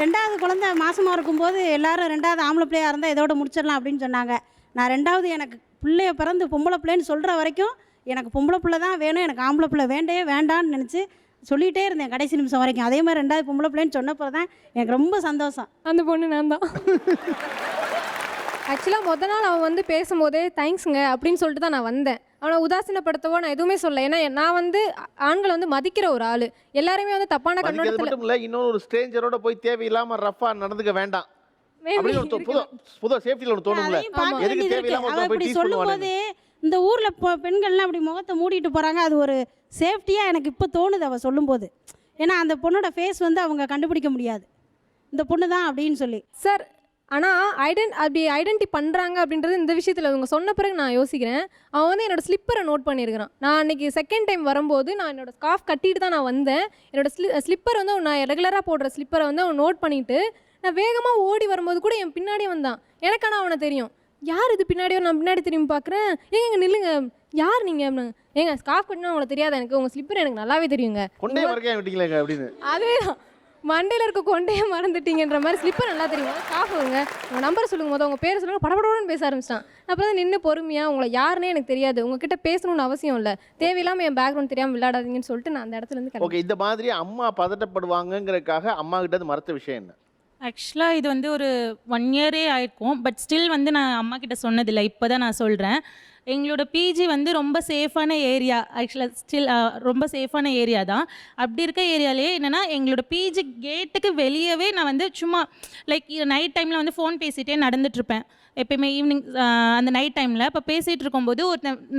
ரெண்டாவது குழந்தை மாசமாக இருக்கும்போது எல்லாரும் ரெண்டாவது ஆம்பளை பிள்ளையாக இருந்தால் இதோட முடிச்சிடலாம் அப்படின்னு சொன்னாங்க. நான் ரெண்டாவது எனக்கு பிள்ளைய பிறந்து பொம்பளை பிள்ளைன்னு சொல்கிற வரைக்கும் எனக்கு பொம்பளை பிள்ளை தான் வேணும், எனக்கு ஆம்பளை பிள்ளை வேண்டான்னு நினச்சி சொல்லிகிட்டே இருந்தேன் கடைசி நிமிஷம் வரைக்கும். அதே மாதிரி ரெண்டாவது பொம்பளை பிள்ளைன்னு சொன்னப்போ தான் எனக்கு ரொம்ப சந்தோஷம். அந்த பொண்ணு நான் தான். ஆக்சுவலாக மொதல் நாள் அவன் வந்து பேசும்போதே தேங்க்ஸுங்க அப்படின்னு சொல்லிட்டு தான் நான் வந்தேன். அவனை உதாசீனப்படுத்தவோ நான் எதுவுமே சொல்ல. ஏன்னா நான் வந்து ஆண்களை வந்து மதிக்கிற ஒரு ஆள். எல்லாருமே வந்து தப்பான கண்ணோட்டத்தில் மட்டும் இல்லை, இன்னொரு ஸ்ட்ரேஞ்சரோட போய் தேவையில்லாமல் ரஃபா நடந்துக்க வேண்டாம் அப்படின்னு புது சேஃப்டியில் ஒன்று தோணும்ல. எதுக்கு தேவையில்லாமல் அப்படி சொல்லும்போது இந்த ஊரில் பெண்கள்லாம் அப்படி முகத்தை மூடிட்டு போகிறாங்க. அது ஒரு சேஃப்டியாக எனக்கு இப்போ தோணுது அவள் சொல்லும்போது. ஏன்னா அந்த பொண்ணோட ஃபேஸ் வந்து அவங்க கண்டுபிடிக்க முடியாது, இந்த பொண்ணு தான் அப்படின்னு சொல்லி. சார் ஆனால் அப்படி ஐடென்டி பண்ணுறாங்க அப்படின்றது இந்த விஷயத்தில் இவங்க சொன்ன பிறகு நான் யோசிக்கிறேன். அவன் வந்து என்னோடய ஸ்லிப்பரை நோட் பண்ணியிருக்கிறான். நான் அன்றைக்கி செகண்ட் டைம் வரும்போது நான் என்னோடய ஸ்கார்ஃப் கட்டிட்டு தான் நான் வந்தேன். என்னோடய ஸ்லிப்பர் வந்து நான் ரெகுலராக போடுற ஸ்லிப்பரை வந்து அவன் நோட் பண்ணிவிட்டு நான் வேகமாக ஓடி வரும்போது கூட என் பின்னாடியே வந்தான். எனக்கு ஆனால் அவனை தெரியும். யார் இது பின்னாடியோ? நான் பின்னாடி திரும்பி பார்க்குறேன். ஏங்க நில்லுங்க, யார் நீங்கள்? ஏங்க ஸ்கார்ஃப் கட்டினா உங்களுக்கு தெரியாத, எனக்கு உங்கள் ஸ்லிப்பர் எனக்கு நல்லாவே தெரியுங்க. அதே தான் மண்டையில் இருக்க கொண்டையே மறந்துட்டீங்கன்ற மாதிரி. ஸ்லிப்பர் நல்லா தெரியும், ஸ்கார்ஃப் வருங்க, உங்கள் நம்பர் சொல்லுங்க, மொதல் உங்கள் பேர் சொல்லுங்கள். படப்படன்னு பேச ஆரம்பிச்சிட்டான். அப்புறம் தான் நின்று பொறுமையாக உங்களை யாருன்னே எனக்கு தெரியாது, உங்ககிட்ட பேசணும்னு அவசியம் இல்லை, தேவையில்லாமல் என் பேக்ரவுண்ட் தெரியாமல் விளையாடாதீங்கன்னு சொல்லிட்டு நான் அந்த இடத்துலேருந்து ஓகே. இந்த மாதிரி அம்மா பதட்டப்படுவாங்கங்கிறதுக்காக அம்மா கிட்ட மறத்த விஷயம் என்ன? ஆக்சுவலாக இது வந்து ஒரு 1 இயரே ஆயிருக்கும். பட் ஸ்டில் வந்து நான் அம்மா கிட்ட சொன்னதில்லை, இப்போ தான் நான் சொல்கிறேன். எங்களோட பிஜி வந்து ரொம்ப சேஃபான ஏரியா. ஆக்சுவலாக ஸ்டில் ரொம்ப சேஃபான ஏரியா தான். அப்படி இருக்க ஏரியாலே என்னென்னா, எங்களோட பிஜி கேட்டுக்கு வெளியவே நான் வந்து சும்மா லைக் நைட் டைமில் வந்து ஃபோன் பேசிகிட்டே நடந்துகிட்ருப்பேன். எப்பயுமே ஈவினிங் அந்த நைட் டைமில் இப்போ பேசிகிட்டு இருக்கும்போது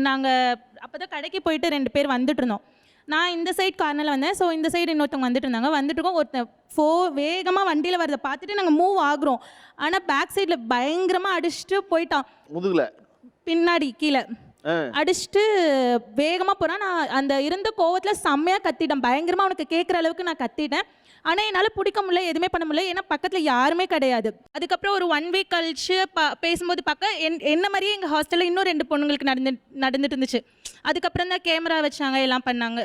நாங்கள் அப்போ தான் கடைக்கு போயிட்டு 2 பேர் வந்துட்டு இருந்தோம். நான் இந்த சைட் கார்னரில் வந்தேன். ஸோ இந்த சைடு இன்னொருத்தவங்க வந்துட்டு இருந்தாங்க. வந்துட்டு இருக்கோம், ஒருத்தன் வேகமாக வண்டியில் வரதை பார்த்துட்டு நாங்கள் மூவ் ஆகுறோம். ஆனால் பேக் சைடில் பயங்கரமாக அடிச்சுட்டு போயிட்டான். முதுகில் பின்னாடி கீழே அடிச்சுட்டு வேகமாக போகிறான். நான் அந்த இருந்த கோவத்தில் செம்மையாக கத்திட்டேன். பயங்கரமாக அவனுக்கு கேட்குற அளவுக்கு நான் கத்திட்டேன். ஆனால் என்னால் பிடிக்க முடியல, எதுவுமே பண்ண முடியல. ஏன்னா பக்கத்தில் யாருமே கிடையாது. அதுக்கப்புறம் ஒரு 1 வீக் கழிச்சு பேசும்போது பார்க்க என்ன மாதிரியே எங்கள் ஹாஸ்டலில் இன்னும் 2 பொண்ணுங்களுக்கு நடந்துட்டு இருந்துச்சு. அதுக்கப்புறம் தான் கேமரா வச்சாங்க, எல்லாம் பண்ணாங்க.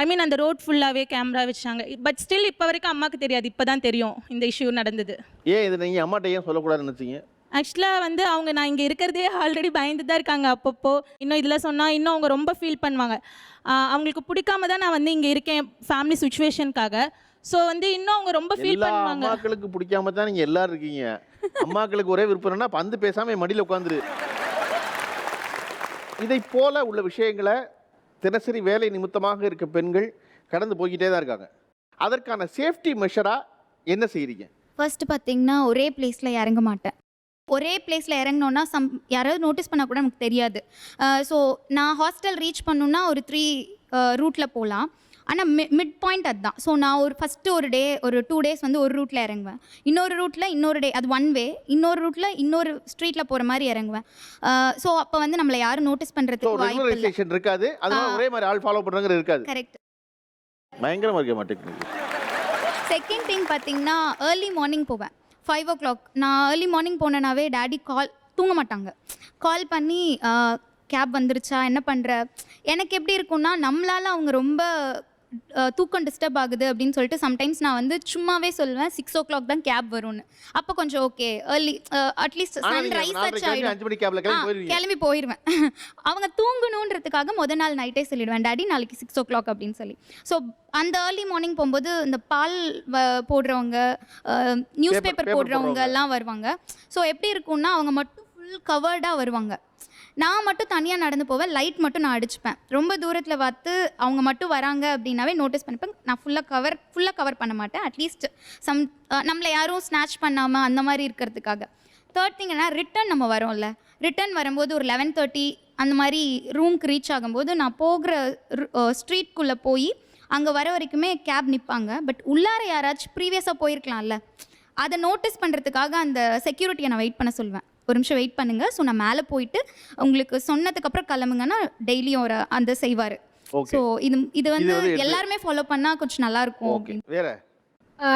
ஐ மீன் அந்த ரோட் ஃபுல்லாகவே கேமரா வச்சாங்க. பட் ஸ்டில் இப்போ வரைக்கும் அம்மாவுக்கு தெரியாது, இப்போ தான் தெரியும் இந்த இஷ்யூ நடந்தது. ஏன் இது நீங்கள் அம்மாட்ட ஏன் சொல்லக்கூடாதுன்னு நினச்சிங்க? ஆக்சுவலாக வந்து அவங்க நான் இங்கே இருக்கிறதே ஆல்ரெடி பயந்து தான் இருக்காங்க. அப்பப்போ இன்னும் இதில் சொன்னால் இன்னும் அவங்க ரொம்ப ஃபீல் பண்ணுவாங்க. அவங்களுக்கு பிடிக்காம தான் நான் வந்து இங்கே இருக்கேன் ஃபேமிலி சுச்சுவேஷனுக்காக. ஸோ வந்து இன்னும் அவங்க ரொம்ப ஃபீல் பண்ணுவாங்க. அம்மாக்களுக்கு பிடிக்காம தான் நீங்கள் எல்லாரும் இருக்கீங்க. அம்மாக்களுக்கு ஒரே விருப்பம்னா பந்து பேசாமல் மடியில் உட்காந்துரு. இதை போல உள்ள விஷயங்களை தினசரி வேலை நிமித்தமாக இருக்க பெண்கள் கடந்து போய்கிட்டே தான் இருக்காங்க. அதற்கான சேஃப்டி மெஷராக என்ன செய்கிறீங்க? ஃபர்ஸ்ட் பார்த்தீங்கன்னா ஒரே பிளேஸில் இறங்க மாட்டேன். ஒரே பிளேஸில் இறங்கினோன்னா யாராவது நோட்டீஸ் பண்ணால் கூட நமக்கு தெரியாது. ஸோ நான் ஹாஸ்டல் ரீச் பண்ணணுன்னா ஒரு 3 ரூட்டில் போகலாம். ஆனால் மிட் பாயிண்ட் அதுதான். ஸோ நான் ஒரு 2 டேஸ் வந்து ஒரு ரூட்டில் இறங்குவேன். இன்னொரு ரூட்டில் இன்னொரு டே, அது 1 வே. இன்னொரு ரூட்டில் இன்னொரு ஸ்ட்ரீட்டில் போகிற மாதிரி இறங்குவேன். ஸோ அப்போ வந்து நம்மளை யாரும் நோட்டீஸ் பண்ணுறதுக்கு வாய்ப்பு இருக்காது. அதனால ஒரே மாதிரி ஆள் ஃபாலோ பண்ணுறது இருக்காது. கரெக்ட். பயங்கரமாக இருக்க மாட்டேங்குது. செகண்ட் திங் பார்த்தீங்கன்னா ஏர்லி மார்னிங் போவேன். 5 o'clock. நான் ஏர்லி மார்னிங் போனேனாவே டேடி தூங்க மாட்டாங்க. கால் பண்ணி கேப் வந்துருச்சா, என்ன பண்ணுற? எனக்கு எப்படி இருக்குன்னா, நம்மளால் அவங்க ரொம்ப தூக்கம் டிஸ்டர்ப் ஆகுது அப்படின்னு சொல்லிட்டு சம்டைம்ஸ் நான் வந்து சும்மாவே சொல்லுவேன் 6 o'clock தான் கேப் வரும்னு. அப்போ கொஞ்சம் ஓகே, ஏர்லி அட்லீஸ்ட் சன்ரைஸ் கிளம்பி போயிடுவேன். அவங்க தூங்கணுன்றதுக்காக முதல் நாள் நைட்டே சொல்லிடுவேன், டாடி நாளைக்கு 6 o'clock அப்படின்னு சொல்லி. ஸோ அந்த ஏர்லி மார்னிங் போகும்போது இந்த பால் போடுறவங்க, நியூஸ் பேப்பர் போடுறவங்க எல்லாம் வருவாங்க. ஸோ எப்படி இருக்கும்னா, அவங்க மட்டும் ஃபுல் கவர்டாக வருவாங்க. நான் மட்டும் தனியாக நடந்து போவேன். லைட் மட்டும் நான் அடிச்சுப்பேன். ரொம்ப தூரத்தில் பார்த்து அவங்க மட்டும் வராங்க அப்படின்னாவே நோட்டீஸ் பண்ணிப்பேன். நான் ஃபுல்லாக கவர் பண்ண மாட்டேன். அட்லீஸ்ட் நம்மளை யாரும் ஸ்நாச் பண்ணாமல் அந்த மாதிரி இருக்கிறதுக்காக. தேர்ட் திங் என்ன, ரிட்டன் நம்ம வரோம்ல, ரிட்டன் வரும்போது ஒரு 11:30 அந்த மாதிரி ரூம்க்கு ரீச் ஆகும்போது நான் போகிற ஸ்ட்ரீட்குள்ளே போய் அங்கே வர வரைக்குமே கேப் நிற்பாங்க. பட் உள்ளார யாராச்சும் ப்ரீவியஸாக போயிருக்கலாம்ல, அதை நோட்டீஸ் பண்ணுறதுக்காக அந்த செக்யூரிட்டியை நான் வெயிட் பண்ண சொல்லுவேன். ஒரு நிமிஷம் வெயிட் பண்ணுங்கள், ஸோ நான் மேலே போயிட்டு உங்களுக்கு சொன்னதுக்கப்புறம் கிளம்புங்கன்னா டெய்லியும் ஒரு அந்த செய்வார். ஸோ இது வந்து எல்லாருமே ஃபாலோ பண்ணால் கொஞ்சம் நல்லாயிருக்கும். ஓகே, வேற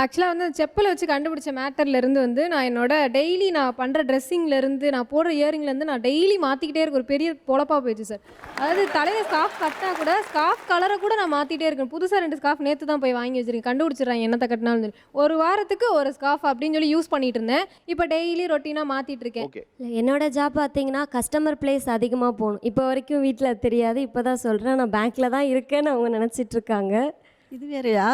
ஆக்சுவலாக வந்து செப்பலை வச்சு கண்டுபிடிச்ச மேட்டர்லேருந்து வந்து நான் என்னோட டெய்லி நான் பண்ணுற ட்ரெஸ்ஸிங்லேருந்து நான் போடுற இயரிங்லேருந்து நான் டெய்லி மாற்றிக்கிட்டே இருக்க ஒரு பெரிய பொழப்பாக போயிடுச்சு சார். அதாவது தலையை ஸ்கார்ஃப் கட்டினா கூட ஸ்கார்ஃப் கலரை கூட நான் மாற்றிட்டே இருக்கேன். புதுசாக 2 ஸ்கார்ஃப் நேற்று தான் போய் வாங்கி வச்சிருக்கேன், கண்டுபிடிச்சிடுறாங்க என்னத்தை கட்டினாலும் சொல்லி. ஒரு வாரத்துக்கு ஒரு ஸ்கார்ஃப் அப்படின்னு சொல்லி யூஸ் பண்ணிட்டு இருந்தேன். இப்போ டெய்லி ரொட்டீனாக மாற்றிட்டு இருக்கேன். என்னோட ஜாப் பார்த்தீங்கன்னா கஸ்டமர் பிளேஸ் அதிகமாக போகணும். இப்போ வரைக்கும் வீட்டில் தெரியாது, இப்போ தான் சொல்கிறேன். நான் பேங்க்கில் தான் இருக்கேன்னு அவங்க நினச்சிட்டு இருக்காங்க. இது வேறையா?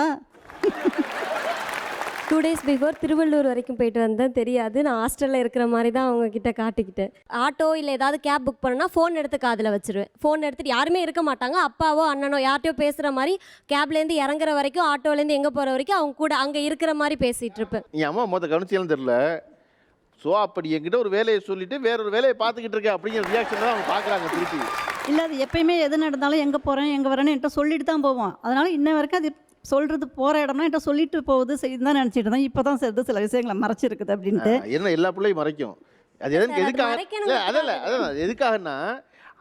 2 days பிஃபோர் திருவள்ளூர் வரைக்கும் போயிட்டு வந்தேன், தெரியாது. நான் ஹாஸ்டலில் இருக்கிற மாதிரி தான் அவங்க கிட்ட காட்டிக்கிட்டேன். ஆட்டோ இல்லை ஏதாவது கேப் புக் பண்ணனா ஃபோன் எடுத்து காதில் வச்சுருவேன். ஃபோன் எடுத்துகிட்டு யாருமே இருக்க மாட்டாங்க, அப்பாவோ அண்ணனோ யார்ட்டையோ பேசுகிற மாதிரி கேப்லேருந்து இறங்குற வரைக்கும் ஆட்டோலேருந்து எங்கே போகிற வரைக்கும் அவங்க கூட அங்கே இருக்கிற மாதிரி பேசிகிட்டு இருப்பேன். என் அம்மா மொத்த கவனிச்சியெல்லாம் தெரில. ஸோ அப்படி என்கிட்ட ஒரு வேலையை சொல்லிவிட்டு வேறொரு வேலையை பார்த்துக்கிட்டு இருக்கேன் அப்படிங்கிற ரியாக்ஷன் தான் அவங்க பார்க்குறாங்க திருப்பி. இல்லை, அது எப்பயுமே எது நடந்தாலும் எங்கே போகிறேன் எங்கே வரேன்னு என்கிட்ட சொல்லிட்டு தான் போவோம். அதனால் இன்ன வரைக்கும் அது சொல்கிறது போகிற இடம்னா என்கிட்ட சொல்லிட்டு போகுது செய்து தான் நினச்சிட்டு இருந்தேன். இப்போ தான் சேர்த்து சில விஷயங்களை மறைச்சிருக்குது அப்படின்ட்டு. என்ன எல்லா பிள்ளையும் மறைக்கும். அது எதுக்காக எதுக்காகன்னா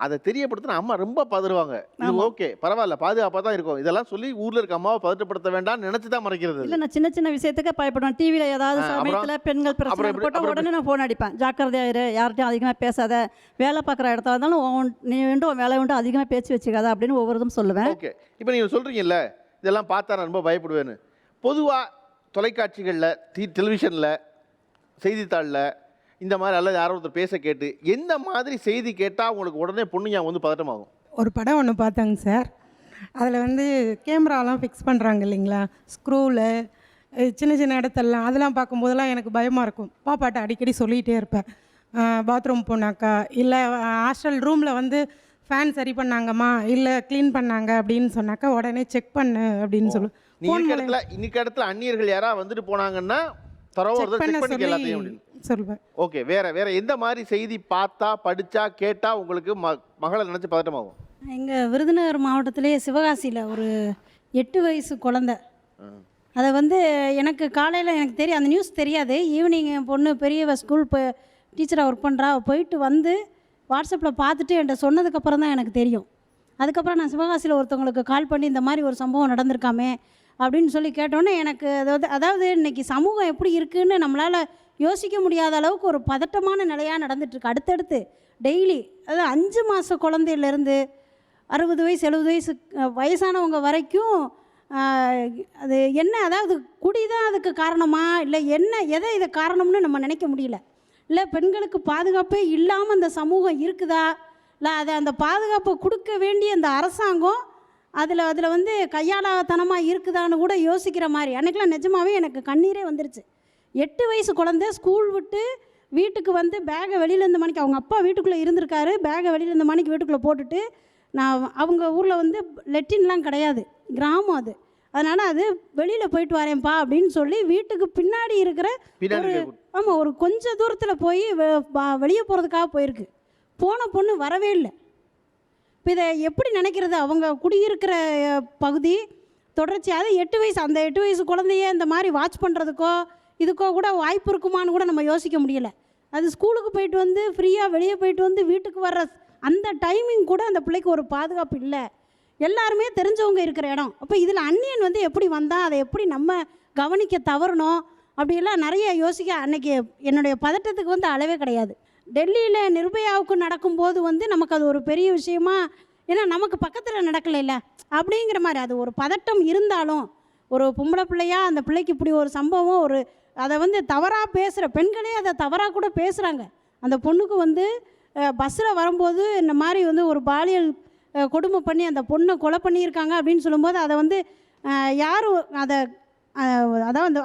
அதை தெரியப்படுத்தினா அம்மா ரொம்ப பதறுவாங்க. இது ஓகே பரவாயில்ல, பாதுகாப்பாக தான் இருக்கும், இதெல்லாம் சொல்லி ஊரில் இருக்க அம்மாவை பதட்டப்படுத்த வேண்டாம்னு நினச்சி தான் மறைக்கிறது. இல்லை, நான் சின்ன சின்ன விஷயத்துக்கு பயப்படுவேன். டிவியில் ஏதாவது சமயத்தில் பெண்கள் பிரச்சனை போட்டால் உடனே நான் ஃபோன் அடிப்பேன், ஜாக்கிரதையாயிரு, யார்கிட்டையும் அதிகமாக பேசாத, வேலை பார்க்குற இடத்துல இருந்தாலும் நீ வேண்டும் வேலை வேண்டும் அதிகமாக பேச்சு வச்சுக்காத அப்படின்னு ஒவ்வொருதும் சொல்லுவேன். ஓகே, இப்போ நீங்கள் சொல்கிறீங்கல்ல இதெல்லாம் பார்த்தா நான் ரொம்ப பயப்படுவேன்னு. பொதுவாக தொலைக்காட்சிகளில் டெலிவிஷனில் செய்தித்தாளில் இந்த மாதிரி அல்லது யாரோ ஒருத்தர் பேச கேட்டு எந்த மாதிரி செய்தி கேட்டால் உங்களுக்கு உடனே பொண்ணுங்க வந்து பதட்டமாகும்? ஒரு படம் ஒன்று பார்த்தாங்க சார். அதில் வந்து கேமராலாம் ஃபிக்ஸ் பண்ணுறாங்க இல்லைங்களா, ஸ்க்ரூவில் சின்ன சின்ன இடத்துலலாம். அதெல்லாம் பார்க்கும்போதெல்லாம் எனக்கு பயமாக இருக்கும். பாப்பாட்ட அடிக்கடி சொல்லிகிட்டே இருப்பேன், பாத்ரூம் போனாக்கா இல்லை ஹாஸ்டல் ரூமில் வந்து ஃபேன் சரி பண்ணாங்கம்மா இல்லை க்ளீன் பண்ணாங்க அப்படின்னு சொன்னாக்கா உடனே செக் பண்ணு அப்படின்னு சொல்லு. இன்னைக்கு இடத்துல அந்நியர்கள் யாராவது வந்துட்டு போனாங்கன்னா சொல்லுவேன். ஓகே, வேற எந்த மாதிரி செய்தி பார்த்தா படிச்சா கேட்டா உங்களுக்கு மகளை நினைச்சு பதட்டமாகும்? எங்கள் விருதுநகர் மாவட்டத்திலே சிவகாசியில் ஒரு 8 வயசு குழந்தை, அதை வந்து எனக்கு காலையில் எனக்கு தெரியும், அந்த நியூஸ் தெரியாது. ஈவினிங் என் பொண்ணு பெரியவ ஸ்கூல் டீச்சராக ஒர்க் பண்ணுறா, போயிட்டு வந்து வாட்ஸ்அப்பில் பார்த்துட்டு என்கிட்ட சொன்னதுக்கப்புறம் தான் எனக்கு தெரியும். அதுக்கப்புறம் நான் சிவகாசியில் ஒருத்தவங்களுக்கு கால் பண்ணி இந்த மாதிரி ஒரு சம்பவம் நடந்திருக்காமே அப்படின்னு சொல்லி கேட்டோன்னே எனக்கு அதாவது இன்றைக்கி சமூகம் எப்படி இருக்குதுன்னு நம்மளால் யோசிக்க முடியாத அளவுக்கு ஒரு பதட்டமான நிலையாக நடந்துகிட்ருக்கு. அடுத்தடுத்து டெய்லி அதாவது 5 மாத குழந்தையிலேருந்து 60 வயசு 70 வயசு வயசானவங்க வரைக்கும் அது என்ன, அதாவது குடி தான் அதுக்கு காரணமா இல்லை எதை இது காரணம்னு நம்ம நினைக்க முடியல. இல்லை பெண்களுக்கு பாதுகாப்பே இல்லாமல் அந்த சமூகம் இருக்குதா, இல்லை அதை அந்த பாதுகாப்பை கொடுக்க வேண்டிய அந்த அரசாங்கம் அதில் வந்து கையாளாத்தனமாக இருக்குதான்னு கூட யோசிக்கிற மாதிரி. அன்றைக்கெலாம் நிஜமாகவே எனக்கு கண்ணீரே வந்துருச்சு. 8 வயசு குழந்தை ஸ்கூல் விட்டு வீட்டுக்கு வந்து பேகை வெளியில் இருந்த மணிக்கு அவங்க அப்பா வீட்டுக்குள்ளே இருந்திருக்காரு, பேகை வெளியில் இருந்த மணிக்கு வீட்டுக்குள்ளே போட்டுட்டு, நான் அவங்க ஊரில் வந்து லெட்டின்லாம் கிடையாது, கிராமம் அது, அதனால் அது வெளியில் போயிட்டு வரேன்ப்பா அப்படின்னு சொல்லி வீட்டுக்கு பின்னாடி இருக்கிற ஒரு கொஞ்சம் தூரத்தில் போய் வெளியே போகிறதுக்காக போயிருக்கு. போன பொண்ணு வரவே இல்லை. இப்போ இதை எப்படி நினைக்கிறது? அவங்க குடியிருக்கிற பகுதி தொடர்ச்சியாக 8 வயசு, அந்த 8 வயசு குழந்தைய இந்த மாதிரி வாட்ச் பண்ணுறதுக்கோ இதுக்கோ கூட வாய்ப்பு இருக்குமான்னு கூட நம்ம யோசிக்க முடியலை. அது ஸ்கூலுக்கு போயிட்டு வந்து ஃப்ரீயாக வெளியே போயிட்டு வந்து வீட்டுக்கு வர்ற அந்த டைமிங் கூட அந்த பிள்ளைக்கு ஒரு பாதுகாப்பு இல்லை. எல்லாருமே தெரிஞ்சவங்க இருக்கிற இடம். அப்போ இதில் அந்நியன் வந்து எப்படி வந்தால் அதை எப்படி நம்ம கவனிக்க தவறணும் அப்படியெல்லாம் நிறைய யோசிக்க. அன்றைக்கி என்னுடைய பதட்டத்துக்கு வந்து அளவே கிடையாது. டெல்லியில் நிர்பயாவுக்கு நடக்கும்போது வந்து நமக்கு அது ஒரு பெரிய விஷயமா, ஏன்னா நமக்கு பக்கத்தில் நடக்கலைல்ல அப்படிங்கிற மாதிரி அது ஒரு பதட்டம் இருந்தாலும், ஒரு பொம்பளை பிள்ளையா அந்த பிள்ளைக்கு இப்படி ஒரு சம்பவம், ஒரு அதை வந்து தவறாக பேசுகிற பெண்களே அதை தவறாக கூட பேசுகிறாங்க. அந்த பொண்ணுக்கு வந்து பஸ்ஸில் வரும்போது இந்த மாதிரி வந்து ஒரு பாலியல் கொடுமை பண்ணி அந்த பொண்ணை கொலை பண்ணியிருக்காங்க அப்படின்னு சொல்லும்போது அதை வந்து யாரும்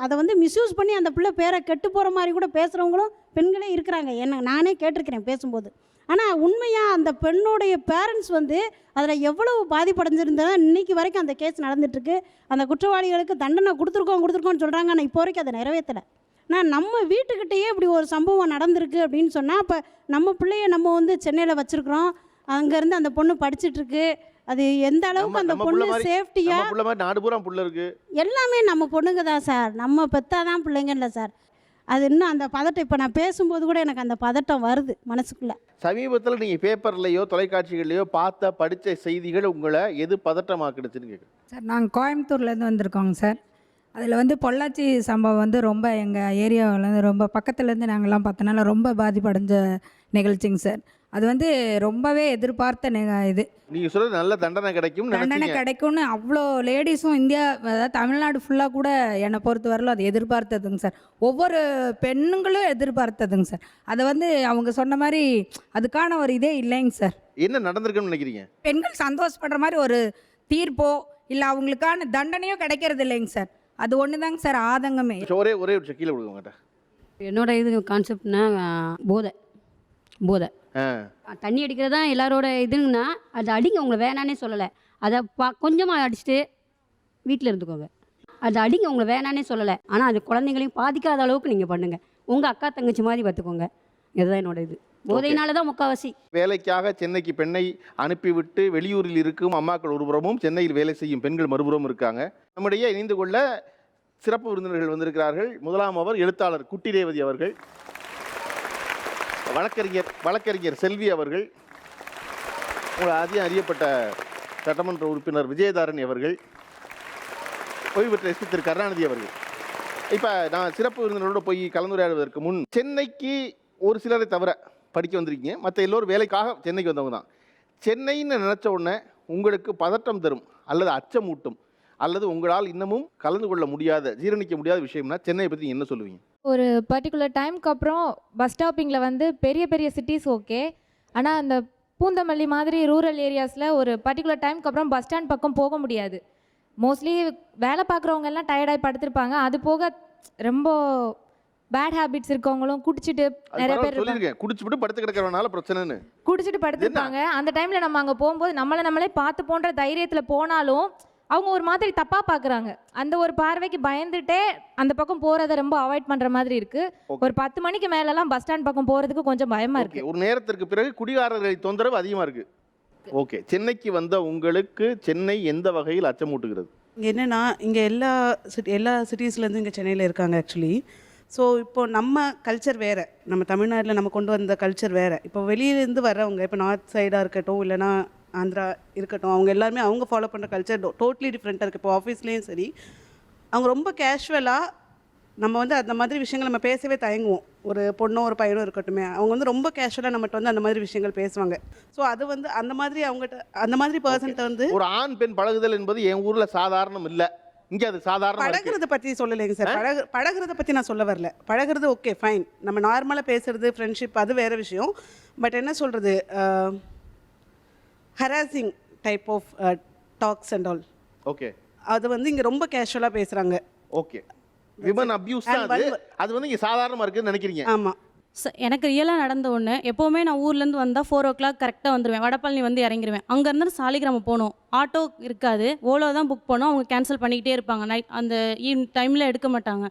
அதை வந்து மிஸ்யூஸ் பண்ணி அந்த பிள்ளை பேரை கெட்டு போகிற மாதிரி கூட பேசுகிறவங்களும் பெண்களே இருக்கிறாங்க. நானே கேட்டிருக்கிறேன் பேசும்போது. ஆனால் உண்மையாக அந்த பெண்ணுடைய பேரண்ட்ஸ் வந்து அதில் எவ்வளவு பாதிப்படைஞ்சிருந்தா இன்றைக்கி வரைக்கும் அந்த கேஸ் நடந்துகிட்ருக்கு. அந்த குற்றவாளிகளுக்கு தண்டனை கொடுத்துருக்கோன்னு சொல்கிறாங்க. ஆனால் இப்போ வரைக்கும் அதை நிறைவேற்றலை. நான் நம்ம வீட்டுக்கிட்டேயே இப்படி ஒரு சம்பவம் நடந்திருக்கு அப்படின்னு சொன்னால், அப்போ நம்ம பிள்ளைய நம்ம வந்து சென்னையில் வச்சுருக்குறோம், அங்கேருந்து அந்த பொண்ணு படிச்சுட்ருக்கு, அது எந்த அளவுக்கு அந்த பொண்ணு சேஃப்டியாக, நாடு பூரா புள்ள இருக்கு, எல்லாமே நம்ம பொண்ணுங்க தான் சார், நம்ம பெத்தாதான் பிள்ளைங்க இல்லை சார். அது இன்னும் அந்த பதட்டம் இப்போ நான் பேசும்போது கூட எனக்கு அந்த பதட்டம் வருது மனசுக்குள்ளே. சமீபத்தில் நீங்கள் பேப்பர்லேயோ தொலைக்காட்சிகள்லையோ படித்த செய்திகள் உங்களை எது பதட்டமாக்கிடுச்சுன்னு கேட்குறேன். சார் நாங்கள் கோயம்புத்தூர்லேருந்து வந்திருக்கோங்க சார். அதில் வந்து பொள்ளாச்சி சம்பவம் வந்து ரொம்ப எங்கள் ஏரியாவிலேருந்து ரொம்ப பக்கத்துலேருந்து நாங்கள்லாம் பார்த்தனால ரொம்ப பாதிப்படைஞ்ச நிகழ்ச்சிங்க சார். அது வந்து ரொம்பவே எதிர்பார்த்த இது. நீங்கள் சொல்கிறது நல்ல தண்டனை கிடைக்கும், தண்டனை கிடைக்கும்னு அவ்வளோ லேடிஸும் இந்தியா அதாவது தமிழ்நாடு ஃபுல்லாக கூட என்னை பொறுத்த வரலும் அது எதிர்பார்த்ததுங்க சார். ஒவ்வொரு பெண்ணுங்களும் எதிர்பார்த்ததுங்க சார். அதை வந்து அவங்க சொன்ன மாதிரி அதுக்கான ஒரு இதே இல்லைங்க சார். என்ன நடந்திருக்குன்னு நினைக்கிறீங்க? பெண்கள் சந்தோஷப்படுற மாதிரி ஒரு தீர்ப்போ இல்லை அவங்களுக்கான தண்டனையோ கிடைக்கிறது இல்லைங்க சார். அது ஒன்று தாங்க சார் ஆதங்கமே. ஒரே ஒரு கீழே விடுவாங்கட்ட. என்னோட இது கான்செப்ட்னா போதை தண்ணி அடிக்கிறது தான் எல்லாரோட இதுங்கன்னா அது அடிங்க, உங்களை வேணானே சொல்லலை. அதை கொஞ்சமாக அடிச்சுட்டு வீட்டில் இருந்துக்கோங்க. அது அடிங்க, உங்களை வேணானே சொல்லலை. ஆனால் அது குழந்தைங்களையும் பாதிக்காத அளவுக்கு நீங்கள் பண்ணுங்கள். உங்கள் அக்கா தங்கச்சி மாதிரி பார்த்துக்கோங்க. இதுதான் என்னோட இது. போதையினால தான் முக்கால்வாசி. வேலைக்காக சென்னைக்கு பெண்ணை அனுப்பிவிட்டு வெளியூரில் இருக்கும் அம்மாக்கள் ஒருபுறமும் சென்னையில் வேலை செய்யும் பெண்கள் மறுபுறமும் இருக்காங்க. நம்முடைய இணைந்து கொள்ள சிறப்பு விருந்தினர்கள் வந்திருக்கிறார்கள். முதலாம் அவர் எழுத்தாளர் குட்டி ரேவதி அவர்கள், வழக்கறிஞர் செல்வி அவர்கள், உங்களை அதிகம் அறியப்பட்ட சட்டமன்ற உறுப்பினர் விஜயதாரணி அவர்கள், ஓய்வு பெற்ற எஸ்பி திரு கருணாநிதி அவர்கள். இப்போ நான் சிறப்பு விருந்தினரோடு போய் கலந்துரையாடுவதற்கு முன் சென்னைக்கு ஒரு சிலரை தவிர படிக்க வந்திருக்கீங்க, மற்ற எல்லோரும் வேலைக்காக சென்னைக்கு வந்தவங்க தான். சென்னைன்னு நினச்ச உடனே உங்களுக்கு பதட்டம் தரும் அல்லது அச்சமூட்டும் அல்லது உங்களால் இன்னமும் கலந்து கொள்ள முடியாத ஜீரணிக்க முடியாத விஷயம்னா சென்னையை பற்றி என்ன சொல்லுவீங்க? ஒரு பர்டிகுலர் டைமுக்கு அப்புறம் பஸ் ஸ்டாப்பிங்கில் வந்து பெரிய பெரிய சிட்டிஸ் ஓகே, ஆனால் அந்த பூந்தமல்லி மாதிரி ரூரல் ஏரியாஸில் ஒரு பர்டிகுலர் டைமுக்கு அப்புறம் பஸ் ஸ்டாண்ட் பக்கம் போக முடியாது. மோஸ்ட்லி வேலை பார்க்குறவங்க எல்லாம் டயர்டாகி படுத்திருப்பாங்க. அது போக ரொம்ப பேட் ஹேபிட்ஸ் இருக்கவங்களும் குடிச்சிட்டு நிறைய பேர் சொல்லிருக்கேன், குடிச்சிட்டு படுத்து கிடக்கிறவனால பிரச்சனைன்னு குடிச்சிட்டு படுத்திருப்பாங்க. அந்த டைமில் நம்ம அங்கே போகும்போது நம்மளே பார்த்து போன்ற தைரியத்தில் போனாலும் அவங்க ஒரு மாதிரி தப்பாக பார்க்குறாங்க. அந்த ஒரு பார்வைக்கு பயந்துட்டே அந்த பக்கம் போகிறத ரொம்ப அவாய்ட் பண்ணுற மாதிரி இருக்குது. ஒரு 10 மணிக்கு மேலெல்லாம் பஸ் ஸ்டாண்ட் பக்கம் போகிறதுக்கு கொஞ்சம் பயமாக இருக்குது. ஒரு நேரத்திற்கு பிறகு குடிகாரர்களை தொந்தரவு அதிகமாக இருக்குது. ஓகே, சென்னைக்கு வந்த உங்களுக்கு சென்னை எந்த வகையில் அச்சமூட்டுகிறது? என்னென்னா இங்கே எல்லா சிட்டிஸ்லேருந்து இங்கே சென்னையில் இருக்காங்க ஆக்சுவலி. ஸோ இப்போது நம்ம கல்ச்சர் வேறு, நம்ம தமிழ்நாட்டில் நம்ம கொண்டு வந்த கல்ச்சர் வேறு. இப்போ வெளியிலேருந்து வர்றவங்க, இப்போ நார்த் சைடாக இருக்கட்டும் இல்லைனா ஆந்திரா இருக்கட்டும், அவங்க எல்லாருமே அவங்க ஃபாலோ பண்ணுற கல்ச்சர் டோட்டலி டிஃப்ரெண்ட்டாக இருக்குது. இப்போ ஆஃபீஸ்லேயும் சரி, அவங்க ரொம்ப கேஷுவலாக நம்ம வந்து அந்த மாதிரி விஷயங்கள் நம்ம பேசவே தயங்குவோம். ஒரு பொண்ணோ ஒரு பையனோ இருக்கட்டுமே, அவங்க வந்து ரொம்ப கேஷுவலாக நம்மகிட்ட வந்து அந்த மாதிரி விஷயங்கள் பேசுவாங்க. ஸோ அது வந்து அந்த மாதிரி அவங்ககிட்ட அந்த மாதிரி பர்சன்ட்ட வந்து ஒரு ஆண் பெண் பழகுதல் என்பது என் ஊரில் சாதாரணம் இல்லை, இங்கே அது சாதாரண. பழகிறத பற்றி சொல்லலைங்க சார். பழகிறத பற்றி நான் சொல்ல வரல. பழகிறது ஓகே ஃபைன், நம்ம நார்மலாக பேசுகிறது ஃப்ரெண்ட்ஷிப் அது வேறு விஷயம். பட் என்ன சொல்கிறது, harassing type of talks and all, okay, அது வந்து இங்கே ரொம்ப கேஷுவலாக பேசுகிறாங்க. ஓகே, விமன் அபியூஸ் அது வந்து இங்கே சாதாரணமாக இருக்குதுன்னு நினைக்கிறீங்க? ஆமாம். எனக்கு ரியலாக நடந்த ஒன்று. எப்போவுமே நான் ஊர்லேருந்து வந்தால் 4 o'clock கரெக்டாக வந்துடுவேன். வடபழனி வந்து இறங்கிடுவேன். அங்கேருந்து சாலிகிராமம் போகணும், ஆட்டோ இருக்காது, ஓலோ தான் புக் பண்ணோம். அவங்க கேன்சல் பண்ணிக்கிட்டே இருப்பாங்க. நைட் அந்த டைமில் எடுக்க மாட்டாங்க.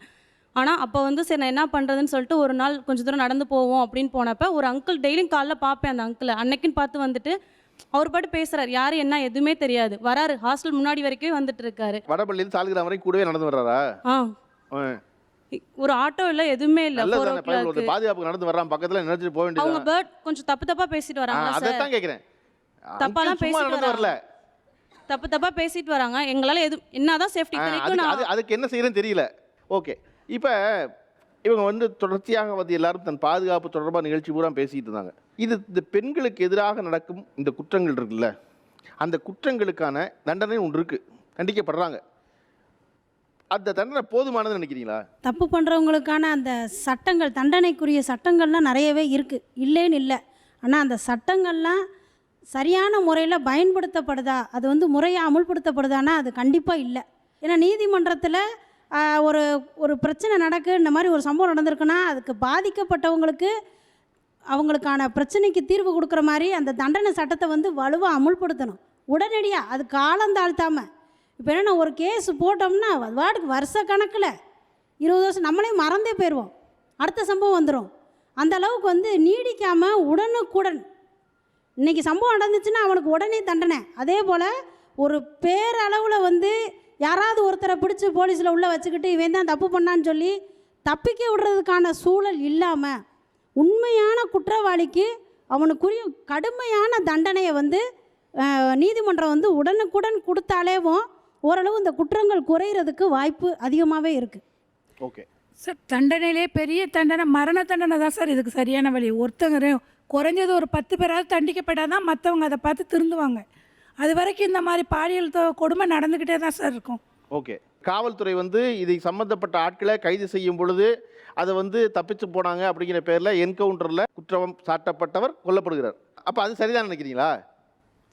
ஆனால் அப்போ வந்து சரி நான் என்ன பண்ணுறதுன்னு சொல்லிட்டு ஒரு நாள் கொஞ்சம் தூரம் நடந்து போவோம் அப்படின்னு போனப்போ ஒரு அங்கிள் டெய்லியும் காலைல பார்ப்பேன். அந்த அங்கிளை அன்னைக்குன்னு பார்த்து வந்துட்டு அவர் பாட்டு பேசுகிறார், யார் என்ன எதுவுமே தெரியாது. வராரு, ஹாஸ்டல் முன்னாடி வரைக்கும் வந்துட்டு இருக்காரு. வடபழனியில் சாலிகிராமம் வரைக்கும் கூடவே நடந்து வர்றாரா? ஒரு ஆட்டோ இல்லை, எதுவுமே இல்லை. பாதுகாப்பு நடந்து வர்றான், பக்கத்தில் நினைச்சிட்டு போக வேண்டியது. அவங்க பேர்ட் கொஞ்சம் தப்பாக பேசிட்டு வராங்க. அதான் கேட்குறேன், தப்பாலாம் பேசிட்டு வரல, தப்பாக பேசிட்டு வராங்க. எங்களால் என்னதான் சேஃப்டி கிடைக்கும், அதுக்கு என்ன செய்யறதுன்னு தெரியல. ஓகே, இப்போ இவங்க வந்து தொடர்ச்சியாக வந்து எல்லாரும் தன் பாதுகாப்பு தொடர்பாக நிகழ்ச்சி பூரா பேசிட்டு இருந்தாங்க. இந்த பெண்களுக்கு எதிராக நடக்கும் இந்த குற்றங்கள் இருக்குல்ல, அந்த குற்றங்களுக்கான தண்டனை ஒன்று இருக்குது, கண்டிக்கப்படுறாங்க. அந்த தண்டனை போதுமானதுன்னு நினைக்கிறீங்களா? தப்பு பண்ணுறவங்களுக்கான அந்த சட்டங்கள், தண்டனைக்குரிய சட்டங்கள்லாம் நிறையவே இருக்குது, இல்லைன்னு இல்லை. ஆனால் அந்த சட்டங்கள்லாம் சரியான முறையில் பயன்படுத்தப்படுதா, அது வந்து முறையாக அமுல்படுத்தப்படுதானா, அது கண்டிப்பாக இல்லை. ஏன்னா நீதிமன்றத்தில் ஒரு பிரச்சனை நடக்கு, இந்த மாதிரி ஒரு சம்பவம் நடந்திருக்குன்னா அதுக்கு பாதிக்கப்பட்டவங்களுக்கு அவங்களுக்கான பிரச்சனைக்கு தீர்வு கொடுக்குற மாதிரி அந்த தண்டனை சட்டத்தை வந்து வலுவாக அமுல்படுத்தணும் உடனடியாக. அது காலம் தாழ்த்தாமல். இப்போ என்னென்னா ஒரு கேஸ் போட்டோம்னா அது வாட்டுக்கு வருஷ கணக்கில் 20 வருஷம் நம்மளே மறந்தே போயிடுவோம், அடுத்த சம்பவம் வந்துடும். அந்த அளவுக்கு வந்து நீடிக்காமல் உடனுக்குடன் இன்றைக்கி சம்பவம் நடந்துச்சுன்னா அவனுக்கு உடனே தண்டனை. அதே போல் ஒரு பேரளவில் வந்து யாராவது ஒருத்தரை பிடிச்சி போலீஸில் உள்ளே வச்சுக்கிட்டு இவன் தான் தப்பு பண்ணான்னு சொல்லி தப்பிக்க விடுறதுக்கான சூழல் இல்லாமல் உண்மையான குற்றவாளிக்கு அவனுக்குரிய கடுமையான தண்டனையை வந்து நீதிமன்றம் வந்து உடனுக்குடன் கொடுத்தாலேவும் ஓரளவு இந்த குற்றங்கள் குறையிறதுக்கு வாய்ப்பு அதிகமாகவே இருக்குது. ஓகே சார், தண்டனையிலே பெரிய தண்டனை மரண தண்டனை தான் சார் இதுக்கு சரியான வழி. ஒருத்தங்க குறைஞ்சது ஒரு 10 பேராவது தண்டிக்கப்பட்டால் தான் மற்றவங்க அதை பார்த்து திருந்துவாங்க. அது வரைக்கும் இந்த மாதிரி பாலியல் கொடுமை நடந்துக்கிட்டே தான் சார் இருக்கும். ஓகே, காவல்துறை வந்து இதை சம்பந்தப்பட்ட ஆட்களை கைது செய்யும் பொழுது அதை வந்து தப்பிச்சு போனாங்க அப்படிங்கிற பேரில் என்கவுண்டரில் குற்றம் சாட்டப்பட்டவர் கொல்லப்படுகிறார். அப்போ அது சரிதான் நினைக்கிறீங்களா?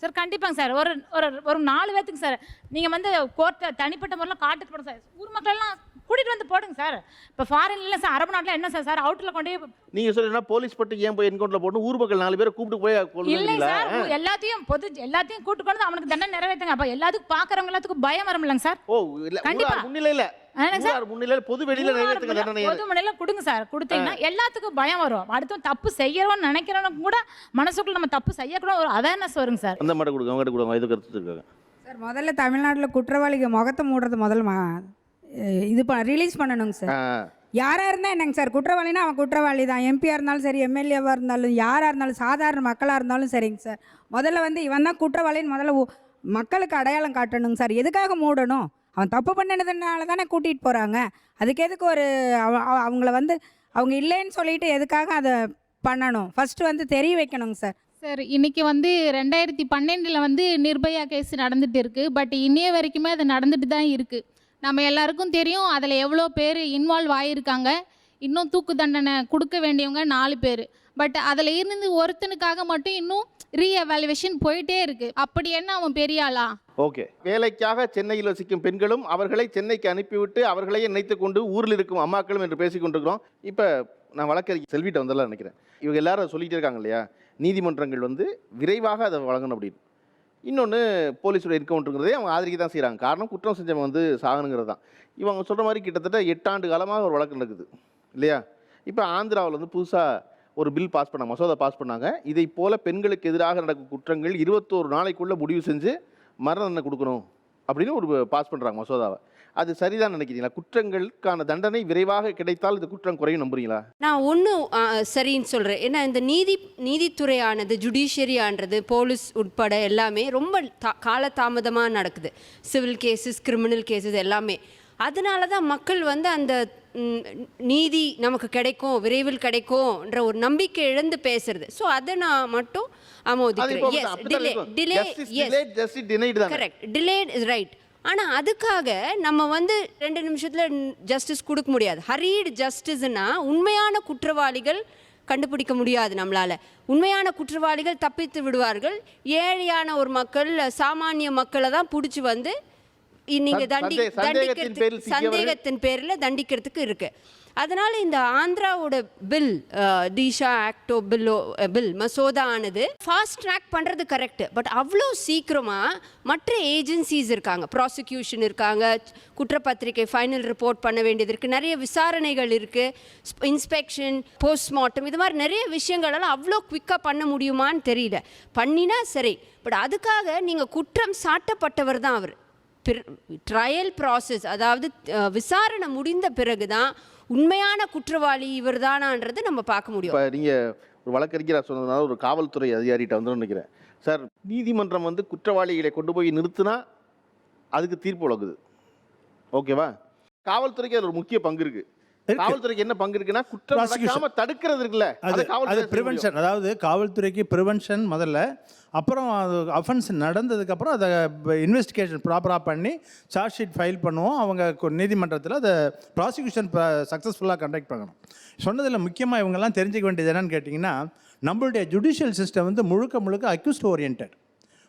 சார் கண்டிப்பாங்க சார். ஒரு ஒரு ஒரு 4 பேர்த்துக்கு சார் நீங்கள் வந்து கோர்ட்டை தனிப்பட்ட முறையில் காட்டுக்கு போடுங்க சார். ஊர் மக்கள்லாம் கூட்டிகிட்டு வந்து போடுங்க சார். இப்போ ஃபாரின்ல சார், அரபு நாட்டில் என்ன சார் அவுட்டில் கொண்டே நீங்கள் சொல்லுங்கன்னா போலீஸ் பட்டு ஏன் போய் என்கவுண்டரில் போட்டு ஊர் மக்கள் 4 பேரை கூப்பிட்டு போய் இல்லைங்க கொள்ளுங்களா? சார், எல்லாத்தையும் கூட்டு கொண்டு அவனுக்கு தண்டனை நிறைவேற்றுங்க. அப்போ எல்லாத்துக்கும் பார்க்குறவங்க எல்லாத்துக்கும் பயம் வரும் இல்லைங்க சார்? ஓ இல்லை, முன்னிலையில் முன்னிலையில் பொது வெளியில் நிறைவேற்றுங்க தண்டனை. பொது முறையில் கொடுங்க சார். கொடுத்தீங்கன்னா எல்லாத்துக்கும் பயம் வரும். அடுத்து தப்பு செய்யறோம்னு நினைக்கிறவனுக்கு கூட மனசுக்குள்ள நம்ம தப்பு செய்யக்கூடாது ஒரு அவேர்னஸ் வருங்க சார். அந்த மாதிரி கொடுங்க, அவங்ககிட்ட கொடுங்க, இது கருத்து இருக்காங்க சார். முதல்ல தமிழ்நாட்டில் குற்றவாளிக்கு முகத்தை மூடுறது முதல்ல இது ரிலீஸ் பண்ணணுங்க சார். யாராக இருந்தால் என்னங்க சார், குற்றவாளினா அவன் குற்றவாளி தான். எம்பியாக இருந்தாலும் சரி, எம்எல்ஏவாக இருந்தாலும், யாராக இருந்தாலும், சாதாரண மக்களாக இருந்தாலும் சரிங்க சார். முதல்ல வந்து இவன் தான் குற்றவாளின்னு முதல்ல மக்களுக்கு அடையாளம் காட்டணுங்க சார். எதுக்காக மூடணும்? அவன் தப்பு பண்ணினதுனால தானே கூட்டிகிட்டு போகிறாங்க. அதுக்கு எதுக்கு ஒரு அவங்கள வந்து அவங்க இல்லைன்னு சொல்லிட்டு எதுக்காக அதை பண்ணணும்? ஃபஸ்ட்டு வந்து தெரிய வைக்கணுங்க சார். சார், இன்றைக்கி வந்து 2012 வந்து நிர்பயா கேஸ் நடந்துகிட்டு இருக்குது. பட் இன்னைய வரைக்குமே அது நடந்துட்டு தான் இருக்குது. நம்ம எல்லாருக்கும் தெரியும் அதில் எவ்வளோ பேர் இன்வால்வ் ஆகியிருக்காங்க. இன்னும் தூக்கு தண்டனை கொடுக்க வேண்டியவங்க 4 பேர். பட் அதில் இருந்து ஒருத்தனுக்காக மட்டும் இன்னும் ரீஎவாலுவேஷன் போயிட்டே இருக்குது. அப்படி என்ன அவன் பெரிய ஆளா? ஓகே, வேலைக்காக சென்னையில் வசிக்கும் பெண்களும் அவர்களை சென்னைக்கு அனுப்பிவிட்டு அவர்களையே நினைத்து கொண்டு ஊரில் இருக்கும் அம்மாக்களும் என்று பேசி கொண்டிருக்கிறோம். இப்போ நான் வழக்கறிஞர் செல்விட்ட வந்தெல்லாம் நினைக்கிறேன். இவங்க எல்லாரும் சொல்லிகிட்டே இருக்காங்க இல்லையா, நீதிமன்றங்கள் வந்து விரைவாக அதை வழங்கணும் அப்படின்னு. இன்னொன்று போலீஸோட என்கவுண்டருங்கிறதே அவங்க ஆதரிக்க தான் செய்கிறாங்க. காரணம் குற்றம் செஞ்சவங்க வந்து சாகணுங்கிறது தான். இவங்க சொல்கிற மாதிரி கிட்டத்தட்ட 8 ஆண்டு காலமாக ஒரு வழக்கு நடக்குது இல்லையா? இப்போ ஆந்திராவில் வந்து புதுசாக ஒரு பில் பாஸ் பண்ணாங்க, மசோதா பாஸ் பண்ணாங்க. இதை போல் பெண்களுக்கு எதிராக நடக்கும் குற்றங்கள் 21 நாளைக்குள்ளே முடிவு செஞ்சு மரண தண்டனை கொடுக்கணும் அப்படின்னு ஒரு பாஸ் பண்ணுறாங்க மசோதாவை. அது சரிதான் நினைக்கிறீங்களா? குற்றங்களுக்கான தண்டனை விரைவாக கிடைத்தால் இந்த குற்றம் குறையும் நம்புறீங்களா? நான் ஒன்றும் சரின்னு சொல்கிறேன். ஏன்னா இந்த நீதித்துறையானது, ஜுடிஷியரியானது, போலீஸ் உட்பட எல்லாமே ரொம்ப காலதாமதமாக நடக்குது. சிவில் கேஸஸ், கிரிமினல் கேஸஸ் எல்லாமே. அதனால தான் மக்கள் வந்து அந்த நீதி நமக்கு கிடைக்கும், விரைவில் கிடைக்கும்ன்ற ஒரு நம்பிக்கை இழந்து பேசுறது. ஸோ அதை நான் மட்டும் ஆமோதிக்கிறேன். Yes, delay, correct, delayed is right. ஆனால் அதுக்காக நம்ம வந்து 2 நிமிஷத்தில் ஜஸ்டிஸ் கொடுக்க முடியாது. ஹரீடு ஜஸ்டிஸ்னா உண்மையான குற்றவாளிகள் கண்டுபிடிக்க முடியாது நம்மளால். உண்மையான குற்றவாளிகள் தப்பித்து விடுவார்கள். ஏழையான ஒரு மக்கள், சாமானிய மக்களை தான் பிடிச்சி வந்து நீங்கள் சந்தேகத்தின் பேரில் தண்டிக்கிறதுக்கு இருக்குது. அதனால் இந்த ஆந்திராவோட பில், டிஷா ஆக்டோ பில் மசோதா ஆனது ஃபாஸ்ட் ட்ராக் பண்ணுறது கரெக்டு. பட் அவ்வளோ சீக்கிரமாக மற்ற ஏஜென்சிஸ் இருக்காங்க, ப்ராசிக்யூஷன் இருக்காங்க, குற்றப்பத்திரிகை ஃபைனல் ரிப்போர்ட் பண்ண வேண்டியது இருக்குது, நிறைய விசாரணைகள் இருக்குது, இன்ஸ்பெக்ஷன், போஸ்ட்மார்ட்டம், இது மாதிரி நிறைய விஷயங்களெல்லாம் அவ்வளோ குவிக்காக பண்ண முடியுமான்னு தெரியல. பண்ணினா சரி, பட் அதுக்காக நீங்கள் குற்றம் சாட்டப்பட்டவர் தான் அவர். ட்ரையல் ப்ராசஸ், அதாவது விசாரணை முடிந்த பிறகு தான் உண்மையான குற்றவாளி இவர் தானான்றது நம்ம பார்க்க முடியும். இப்போ நீங்கள் ஒரு வழக்கறிஞராக சொன்னதுனால ஒரு காவல்துறை அதிகாரிகிட்ட வந்து நினைக்கிறேன் சார், நீதிமன்றம் வந்து குற்றவாளிகளை கொண்டு போய் நிறுத்தினா அதுக்கு தீர்ப்பு வழங்குது, ஓகேவா? காவல்துறைக்கு அதில் ஒரு முக்கிய பங்கு இருக்குது. காவல்துறைக்கு என்ன பங்கு இருக்குன்னா குற்றம் நடக்காம தடுக்கிறது இருக்குல்ல, அது ப்ரிவென்ஷன். அதாவது காவல்துறைக்கு ப்ரிவென்ஷன் முதல்ல, அப்புறம் அது அஃபென்ஸ் நடந்ததுக்கப்புறம் அதை இன்வெஸ்டிகேஷன் ப்ராப்பராக பண்ணி சார்ஜ் ஷீட் ஃபைல் பண்ணுவோம். அவங்க நீதிமன்றத்தில் அதை ப்ராசிக்யூஷன் சக்ஸஸ்ஃபுல்லாக கண்டக்ட் பண்ணணும். சொன்னதில் முக்கியமாக இவங்கெல்லாம் தெரிஞ்சுக்க வேண்டியது என்னென்னு கேட்டிங்கன்னா, நம்மளுடைய ஜுடிஷியல் சிஸ்டம் வந்து முழுக்க அக்யூஸ்ட் ஓரியன்ட்.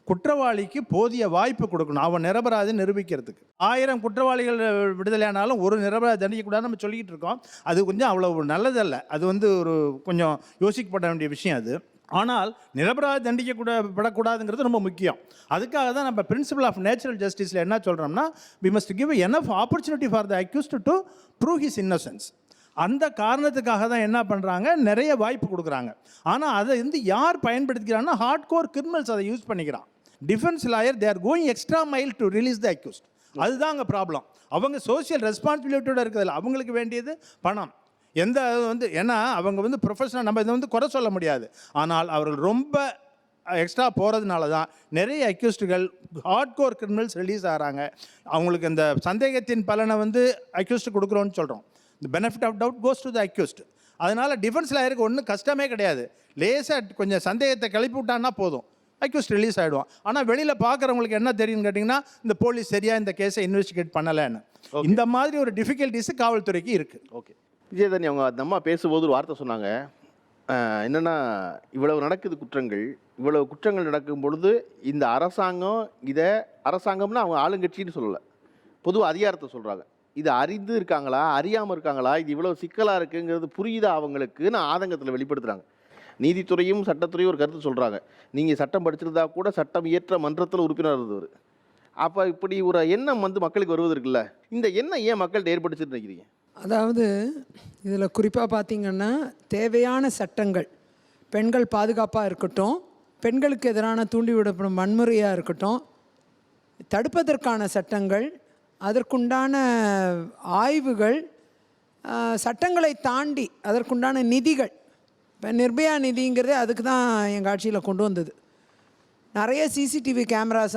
குற்றவாளிக்கு போதிய வாய்ப்பு கொடுக்கணும், அவன் நிரபராதி நிரூபிக்கிறதுக்கு. 1000 குற்றவாளிகள் விடுதலையானாலும் ஒரு நிரபராதி தண்டிக்கக்கூடாது நம்ம சொல்லிக்கிட்டு இருக்கோம். அது கொஞ்சம் அவ்வளோ நல்லதல்ல. அது வந்து ஒரு கொஞ்சம் யோசிக்கப்பட வேண்டிய விஷயம் அது. ஆனால் நிரபராதி தண்டிக்கப்படக்கூடாதுங்கிறது ரொம்ப முக்கியம். அதுக்காக தான் நம்ம பிரின்சிபல் ஆஃப் நேச்சுரல் ஜஸ்டிஸில் என்ன சொல்கிறோம்னா, we must give enough opportunity for the accused to prove his innocence. அந்த காரணத்துக்காக தான் என்ன பண்ணுறாங்க, நிறைய வாய்ப்பு கொடுக்குறாங்க. ஆனால் அதை வந்து யார் பயன்படுத்திக்கிறாங்கன்னா, ஹார்ட் கோர் கிரிமினல்ஸ் அதை யூஸ் பண்ணிக்கிறான். Defence lawyer they are going extra mile to release the accused. அதுதான் அங்கே ப்ராப்ளம். அவங்க சோசியல் ரெஸ்பான்சிபிலிட்டியோட இருக்கிறதில்ல, அவங்களுக்கு வேண்டியது பணம். எந்த வந்து ஏன்னா அவங்க வந்து ப்ரொஃபஷனல், நம்ம இதை வந்து குறை சொல்ல முடியாது. ஆனால் அவர்கள் ரொம்ப எக்ஸ்ட்ரா போகிறதுனால தான் நிறைய அக்யூஸ்டுகள் ஹார்ட்கோர் கிரிமினல்ஸ் ரிலீஸ் ஆகிறாங்க. அவங்களுக்கு இந்த சந்தேகத்தின் பலனை வந்து அக்யூஸ்டு கொடுக்குறோன்னு சொல்கிறோம். இந்த benefit of doubt goes to the accused. அதனால் டிஃபென்ஸ் லாயருக்கு ஒன்றும் கஷ்டமே கிடையாது. லேசாக கொஞ்சம் சந்தேகத்தை கிளப்பி விட்டான்னா போதும், அக்யூஸ்ட் ரிலீஸ் ஆகிடுவான். ஆனால் வெளியில் பார்க்குறவங்களுக்கு என்ன தெரியும்னு கேட்டிங்கன்னா, இந்த போலீஸ் சரியாக இந்த கேஸை இன்வெஸ்டிகேட் பண்ணலைன்னு. இந்த மாதிரி ஒரு டிஃபிகல்ட்டிஸு காவல்துறைக்கு இருக்குது. ஓகே விஜயதரணி, அவங்க அந்த அம்மா பேசும்போது ஒரு வார்த்தை சொன்னாங்க. என்னென்னா, இவ்வளவு நடக்குது குற்றங்கள், இவ்வளவு குற்றங்கள் நடக்கும் பொழுது இந்த அரசாங்கம் இதை அரசாங்கம்னா அவங்க ஆளுங்கட்சின்னு சொல்லலை, பொதுவாக அதிகாரத்தை சொல்கிறாங்க. இது அறிந்து இருக்காங்களா, அறியாமல் இருக்காங்களா, இது இவ்வளோ சிக்கலாக இருக்குங்கிறது புரியுதா அவங்களுக்குன்னு ஆதங்கத்தில் வெளிப்படுத்துகிறாங்க. நீதித்துறையும் சட்டத்துறையும் ஒரு கருத்து சொல்கிறாங்க. நீங்கள் சட்டம் படிச்சிருந்தா கூட சட்டம் இயற்ற மன்றத்தில் உறுப்பினர் இருந்தவர். அப்போ இப்படி ஒரு எண்ணம் வந்து மக்களுக்கு வருவது இருக்குல்ல, இந்த எண்ணம் ஏன் மக்கள்கிட்ட ஏற்படுத்திட்டு நினைக்கிறீங்க? அதாவது இதில் குறிப்பாக பார்த்திங்கன்னா, தேவையான சட்டங்கள், பெண்கள் பாதுகாப்பாக இருக்கட்டும், பெண்களுக்கு எதிரான தூண்டிவிடப்படும் வன்முறையாக இருக்கட்டும், தடுப்பதற்கான சட்டங்கள், அதற்குண்டான ஆய்வுகள், சட்டங்களை தாண்டி அதற்குண்டான நிதிகள். இப்போ நிர்பயா நிதிங்கிறது அதுக்கு தான் எங்கள் ஆட்சியில் கொண்டு வந்தது. நிறைய சிசிடிவி கேமராஸ்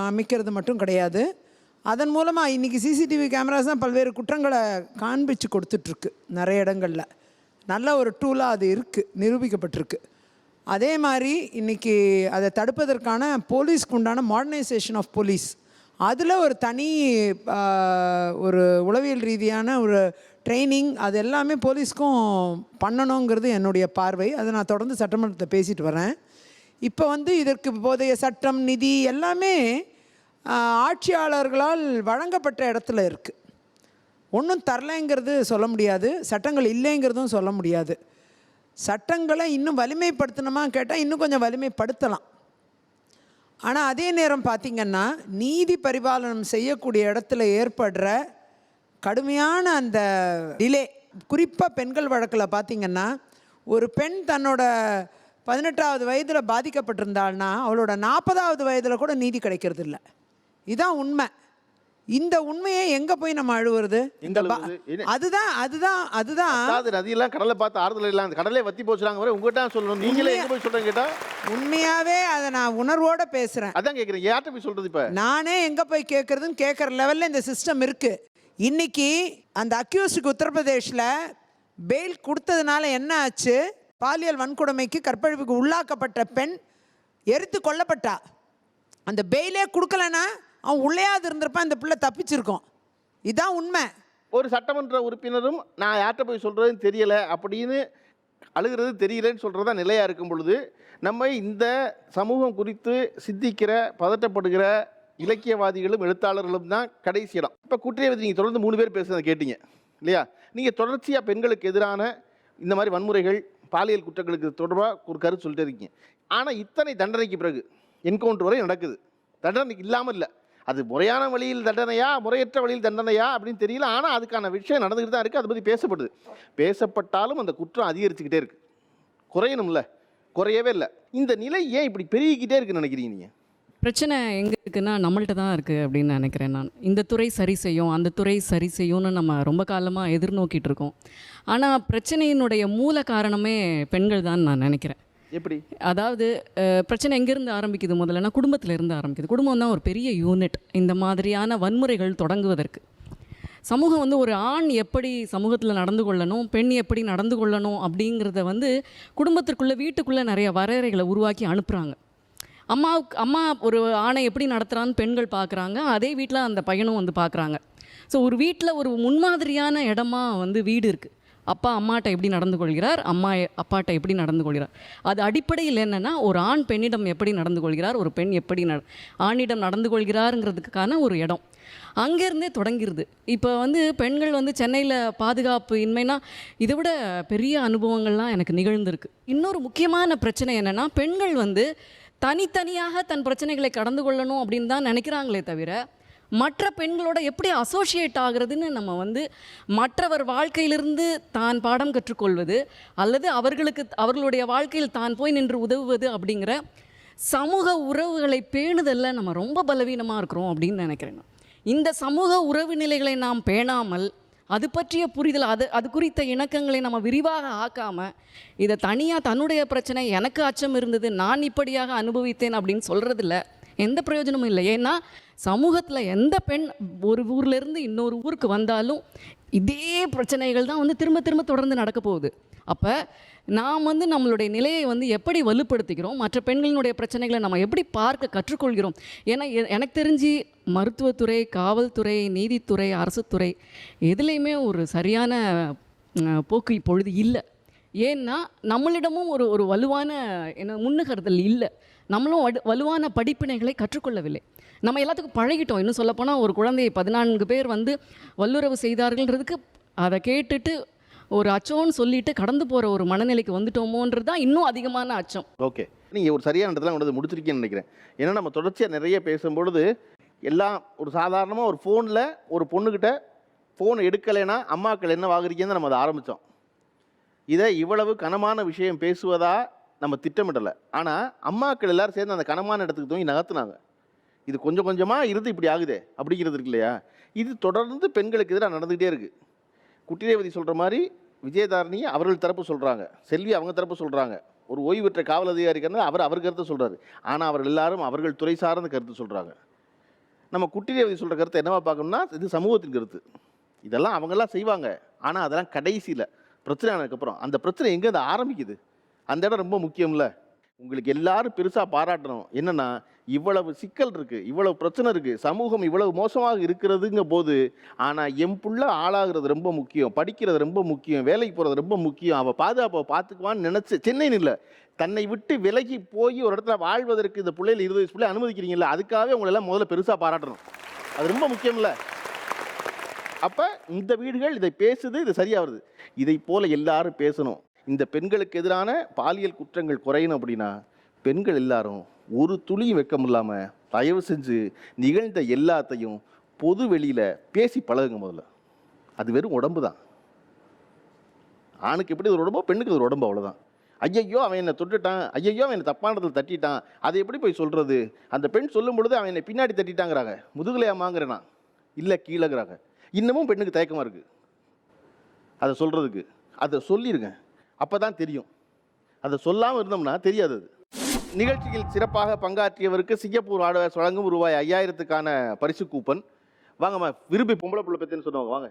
அமைக்கிறது மட்டும் கிடையாது, அதன் மூலமாக இன்றைக்கி சிசிடிவி கேமராஸ் தான் பல்வேறு குற்றங்களை காண்பிச்சு கொடுத்துட்ருக்கு நிறைய இடங்களில். நல்ல ஒரு டூலாக அது இருக்குது, நிரூபிக்கப்பட்டிருக்கு. அதே மாதிரி இன்றைக்கி அதை தடுப்பதற்கான போலீஸ்க்கு உண்டான மாடர்னைசேஷன் ஆஃப் போலீஸ், அதில் ஒரு தனி ஒரு உளவியல் ரீதியான ஒரு ட்ரைனிங், அது எல்லாமே போலீஸ்க்கும் பண்ணணுங்கிறது என்னுடைய பார்வை. அதை நான் தொடர்ந்து சட்டமன்றத்தில் பேசிட்டு வரேன். இப்போ வந்து இதற்கு போதைய சட்டம், நிதி எல்லாமே ஆட்சியாளர்களால் வழங்கப்பட்ட இடத்துல இருக்குது. ஒன்றும் தரலைங்கிறது சொல்ல முடியாது, சட்டங்கள் இல்லைங்கிறதும் சொல்ல முடியாது. சட்டங்களை இன்னும் வலிமைப்படுத்தணுமா கேட்டால் இன்னும் கொஞ்சம் வலிமைப்படுத்தலாம். ஆனால் அதே நேரம் பார்த்திங்கன்னா, நீதி பரிபாலனம் செய்யக்கூடிய இடத்துல ஏற்படுற கடுமையான அந்த டிலே, குறிப்பாக பெண்கள் வழக்கில் பார்த்திங்கன்னா, ஒரு பெண் தன்னோட 18வது வயதில் பாதிக்கப்பட்டிருந்தாள்னா அவளோட 40வது வயதில் கூட நீதி கிடைக்கிறது இல்லை. இதுதான் உண்மை. இந்த உண்மையை எங்கே போய் நம்ம அழுவுறது? அதுதான் அதுதான் அதுதான் நதியெல்லாம் கடலை பார்த்து ஆறுதல் இல்லை, அந்த கடலே வத்தி போச்சுறாங்க. உங்கள்கிட்ட சொல்லணும், நீங்களே எங்கே போய் சொல்கிறேன் கேட்டால் உண்மையாகவே அதை நான் உணர்வோடு பேசுகிறேன். அதான் கேட்குறேன், யார்கிட்ட போய் சொல்கிறது? இப்போ நானே எங்கே போய் கேட்குறதுன்னு கேட்குற லெவலில் இந்த சிஸ்டம் இருக்குது. இன்றைக்கி அந்த அக்யூஸ்டுக்கு உத்தரப்பிரதேஷில் பெயில் கொடுத்ததுனால என்ன ஆச்சு? பாலியல் வன்கொடுமைக்கு கற்பழிப்புக்கு உள்ளாக்கப்பட்ட பெண் எரித்து கொல்லப்பட்டா. அந்த பெயிலே கொடுக்கலன்னா அவன் உள்ளேயாவது இருந்திருப்பான், இந்த பிள்ளை தப்பிச்சிருக்கோம். இதுதான் உண்மை. ஒரு சட்டமன்ற உறுப்பினரும் நான் யார்கிட்ட போய் சொல்கிறதுன்னு தெரியலை அப்படின்னு அழுகிறது தெரியலன்னு சொல்கிறதா நிலையாக இருக்கும் பொழுது, நம்ம இந்த சமூகம் குறித்து சிந்திக்கிற பதட்டப்படுகிற இலக்கியவாதிகளும் எழுத்தாளர்களும் தான் கடைசி இடம். இப்போ குற்றவாளி நீங்கள் தொடர்ந்து 3 பேர் பேசுகிறத கேட்டீங்க இல்லையா? நீங்கள் தொடர்ச்சியாக பெண்களுக்கு எதிரான இந்த மாதிரி வன்முறைகள், பாலியல் குற்றங்களுக்கு தொடர்பாக ஒரு கருத்து சொல்லிட்டு இருக்கீங்க. ஆனால் இத்தனை தண்டனைக்கு பிறகு என்கவுண்டர் வரை நடக்குது. தண்டனைக்கு இல்லாமல் இல்லை, அது முறையான வழியில் தண்டனையா முறையற்ற வழியில் தண்டனையா அப்படின்னு தெரியல. ஆனால் அதுக்கான விஷயம் நடந்துக்கிட்டு தான் இருக்குது. அதை பற்றி பேசப்படுது. பேசப்பட்டாலும் அந்த குற்றம் அதிகரிச்சுக்கிட்டே இருக்குது. குறையணும்ல, குறையவே இல்லை. இந்த நிலை ஏன் இப்படி பெருகிக்கிட்டே இருக்குன்னு நினைக்கிறீங்க நீங்கள்? பிரச்சனை எங்கே இருக்குன்னா நம்மள்ட்ட தான் இருக்குது அப்படின்னு நினைக்கிறேன் நான். இந்த துறை சரி செய்யும், அந்த துறை சரி செய்யும்னு நம்ம ரொம்ப காலமாக எதிர்நோக்கிட்டு இருக்கோம். ஆனால் பிரச்சனையினுடைய மூல காரணமே பெண்கள் தான் நான் நினைக்கிறேன். எப்படி? அதாவது பிரச்சனை எங்கேருந்து ஆரம்பிக்குது? முதல்லனா குடும்பத்தில் இருந்து ஆரம்பிக்குது. குடும்பம் தான் ஒரு பெரிய யூனிட் இந்த மாதிரியான வன்முறைகள் தொடங்குவதற்கு. சமூகம் வந்து ஒரு ஆண் எப்படி சமூகத்தில் நடந்து கொள்ளணும், பெண் எப்படி நடந்து கொள்ளணும் அப்படிங்கிறத வந்து குடும்பத்திற்குள்ளே, வீட்டுக்குள்ளே நிறைய வரையறைகளை உருவாக்கி அனுப்புகிறாங்க. அம்மா ஒரு ஆணை எப்படி நடத்துகிறான்னு பெண்கள் பார்க்குறாங்க, அதே வீட்டில் அந்த பையனும் வந்து பார்க்குறாங்க. ஸோ ஒரு வீட்டில் ஒரு முன்மாதிரியான இடமா வந்து வீடு இருக்குது. அப்பா அம்மாட்ட எப்படி நடந்து கொள்கிறார், அம்மா அப்பாட்ட எப்படி நடந்து கொள்கிறார். அது அடிப்படையில் என்னென்னா, ஒரு ஆண் பெண்ணிடம் எப்படி நடந்து கொள்கிறார், ஒரு பெண் எப்படி ஆணிடம் நடந்து கொள்கிறாருங்கிறதுக்கான ஒரு இடம் அங்கேருந்தே தொடங்கிடுது. இப்போ வந்து பெண்கள் வந்து சென்னையில் பாதுகாப்பு இன்மைனா இதை விட பெரிய அனுபவங்கள்லாம் எனக்கு நிகழ்ந்திருக்கு. இன்னொரு முக்கியமான பிரச்சனை என்னென்னா, பெண்கள் வந்து தனித்தனியாக தன் பிரச்சனைகளை கடந்து கொள்ளணும் அப்படின்னு தான் நினைக்கிறாங்களே தவிர, மற்ற பெண்களோட எப்படி அசோசியேட் ஆகிறதுன்னு நம்ம வந்து மற்றவர் வாழ்க்கையிலிருந்து தான் பாடம் கற்றுக்கொள்வது அல்லது அவர்களுடைய வாழ்க்கையில் தான் போய் நின்று உதவுவது அப்படிங்கிற சமூக உறவுகளை பேணுதல்ல நம்ம ரொம்ப பலவீனமாக இருக்கிறோம் அப்படின்னு நினைக்கிறேன். இந்த சமூக உறவு நிலைகளை நாம் பேணாமல் அது பற்றிய புரிதல், அது குறித்த இணக்கங்களை நம்ம விரிவாக ஆக்காமல் இதை தனியாக தன்னுடைய பிரச்சனை எனக்கு அச்சம் இருந்தது நான் இப்படியாக அனுபவித்தேன் அப்படின்னு சொல்கிறதில்ல எந்த பிரயோஜனமும் இல்லை. ஏன்னா சமூகத்தில் எந்த பெண் ஒரு ஊர்லேருந்து இன்னொரு ஊருக்கு வந்தாலும் இதே பிரச்சனைகள் தான் திரும்ப திரும்ப தொடர்ந்து நடக்க போகுது. அப்போ நாம் நம்மளுடைய நிலையை எப்படி வலுப்படுத்திக்கிறோம், மற்ற பெண்களினுடைய பிரச்சனைகளை நம்ம எப்படி பார்க்க கற்றுக்கொள்கிறோம். ஏன்னா எனக்கு தெரிஞ்சு மருத்துவத்துறை, காவல்துறை, நீதித்துறை, அரசுத்துறை எதுலேயுமே ஒரு சரியான போக்கு இப்பொழுது இல்லை. ஏன்னா நம்மளிடமும் ஒரு வலுவான முன்னுகருதல் இல்லை. நம்மளும் வலுவான படிப்பினைகளை கற்றுக்கொள்ளவில்லை. நம்ம எல்லாத்துக்கும் பழகிட்டோம். இன்னும் சொல்லப்போனால் ஒரு குழந்தையை 14 பேர் வல்லுறவு செய்தார்கள்ன்றதுக்கு அதை கேட்டுட்டு ஒரு அச்சோன்னு சொல்லிட்டு கடந்து போகிற ஒரு மனநிலைக்கு வந்துட்டோமோன்றது தான் இன்னும் அதிகமான அச்சம். ஓகே, நீங்கள் ஒரு சரியான இடத்துல கொண்டு முடிச்சிருக்கீங்கன்னு நினைக்கிறேன். ஏன்னா நம்ம தொடர்ச்சியாக நிறைய பேசும்பொழுது எல்லாம் ஒரு சாதாரணமாக ஒரு ஃபோனில் ஒரு பொண்ணுக்கிட்ட ஃபோன் எடுக்கலைன்னா அம்மாக்கள் என்ன வாங்குறீங்கன்னு நம்ம அதை ஆரம்பித்தோம். இதை இவ்வளவு கனமான விஷயம் பேசுவதா நம்ம திட்டமிடலை. ஆனால் அம்மாக்கள் எல்லோரும் சேர்ந்து அந்த கனமான இடத்துக்கு தூங்கி நகர்த்துனாங்க. இது கொஞ்சம் கொஞ்சமாக இருந்து இப்படி ஆகுதே அப்படிங்கிறது இருக்கு இல்லையா? இது தொடர்ந்து பெண்களுக்கு எதிராக நடந்துகிட்டே இருக்குது. குட்டிரேவதி சொல்கிற மாதிரி விஜயதாரணி அவர்கள் தரப்பு சொல்கிறாங்க, செல்வி அவங்க தரப்பு சொல்கிறாங்க, ஒரு ஓய்வு பெற்ற காவல் அதிகாரிக்கு அவர் கருத்தை சொல்கிறாரு. ஆனால் அவர்கள் எல்லாரும் அவர்கள் துறை சார்ந்த கருத்து சொல்கிறாங்க. நம்ம குட்டிரேவதி சொல்கிற கருத்தை என்னவா பார்க்கணும்னா இது சமூகத்தின் கருத்து. இதெல்லாம் அவங்கெல்லாம் செய்வாங்க. ஆனால் அதெல்லாம் கடைசியில் பிரச்சனை ஆனதுக்கப்புறம் அந்த பிரச்சனை எங்கே அது ஆரம்பிக்குது அந்த இடம் ரொம்ப முக்கியம்ல. உங்களுக்கு எல்லாரும் பெருசாக பாராட்டணும். என்னென்னா இவ்வளவு சிக்கல் இருக்குது, இவ்வளவு பிரச்சனை இருக்குது, சமூகம் இவ்வளவு மோசமாக இருக்கிறதுங்க போது ஆனால் என் புள்ள ஆளாகிறது ரொம்ப முக்கியம், படிக்கிறது ரொம்ப முக்கியம், வேலைக்கு போகிறது ரொம்ப முக்கியம், அவள் பாதுகாப்பை பார்த்துக்குவான்னு நினச்சி சென்னைன்னு இல்லை தன்னை விட்டு விலகி போய் ஒரு இடத்துல வாழ்வதற்கு இந்த பிள்ளைகள் 20 வயசு பிள்ளை அனுமதிக்கிறீங்களா, அதுக்காகவே உங்களெல்லாம் முதல்ல பெருசாக பாராட்டணும். அது ரொம்ப முக்கியம்ல. அப்போ இந்த வீடுகள் இதை பேசுது, இது சரியாக வருது. இதை போல் எல்லாரும் பேசணும். இந்த பெண்களுக்கு எதிரான பாலியல் குற்றங்கள் குறையணும் அப்படின்னா பெண்கள் எல்லாரும் ஒரு துளியும் வெக்கம் இல்லாமல் தயவு செஞ்சு நிகழ்ந்த எல்லாத்தையும் பொது வெளியில் பேசி பழகுங்க. முதல்ல அது வெறும் உடம்பு தான். ஆணுக்கு எப்படி ஒரு உடம்போ பெண்ணுக்கு ஒரு உடம்பு, அவ்வளோதான். ஐயையோ அவன் என்னை தொட்டுட்டான், ஐயையோ அவன் என்னை தப்பானதில் தட்டிட்டான், அதை எப்படி போய் சொல்கிறது? அந்த பெண் சொல்லும் பொழுது அவன் என்னை பின்னாடி தட்டிட்டாங்கிறாங்க, முதுகலையாமாங்கிறனா இல்லை கீழேங்கிறாங்க. இன்னமும் பெண்ணுக்கு தயக்கமாக இருக்குது அதை சொல்கிறதுக்கு. அதை சொல்லிடுங்க, அப்போ தான் தெரியும். அதை சொல்லாமல் இருந்தோம்னா தெரியாது. அது நிகழ்ச்சியில் சிறப்பாக பங்காற்றியவருக்கு சிங்கப்பூர் ஆடவாஸ் வழங்கும் ரூபாய் 5000க்கான பரிசு கூப்பன். வாங்கம்மா, விரும்பி பொம்பளை பிள்ளை பற்றின்னு சொன்னவங்க வாங்க.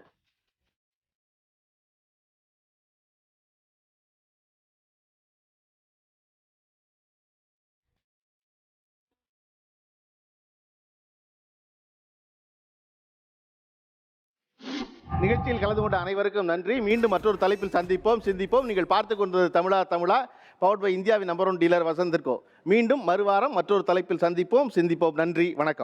நிகழ்ச்சியில் கலந்து கொண்ட அனைவருக்கும் நன்றி. மீண்டும் மற்றொரு தலைப்பில் சந்திப்போம், சிந்திப்போம். நீங்கள் பார்த்து கொண்டது தமிழா பவர்ட் பை இந்தியாவின் நம்பர் 1 டீலர் வசந்த் அண்ட் கோ. மீண்டும் மறுவாரம் மற்றொரு தலைப்பில் சந்திப்போம், சிந்திப்போம். நன்றி, வணக்கம்.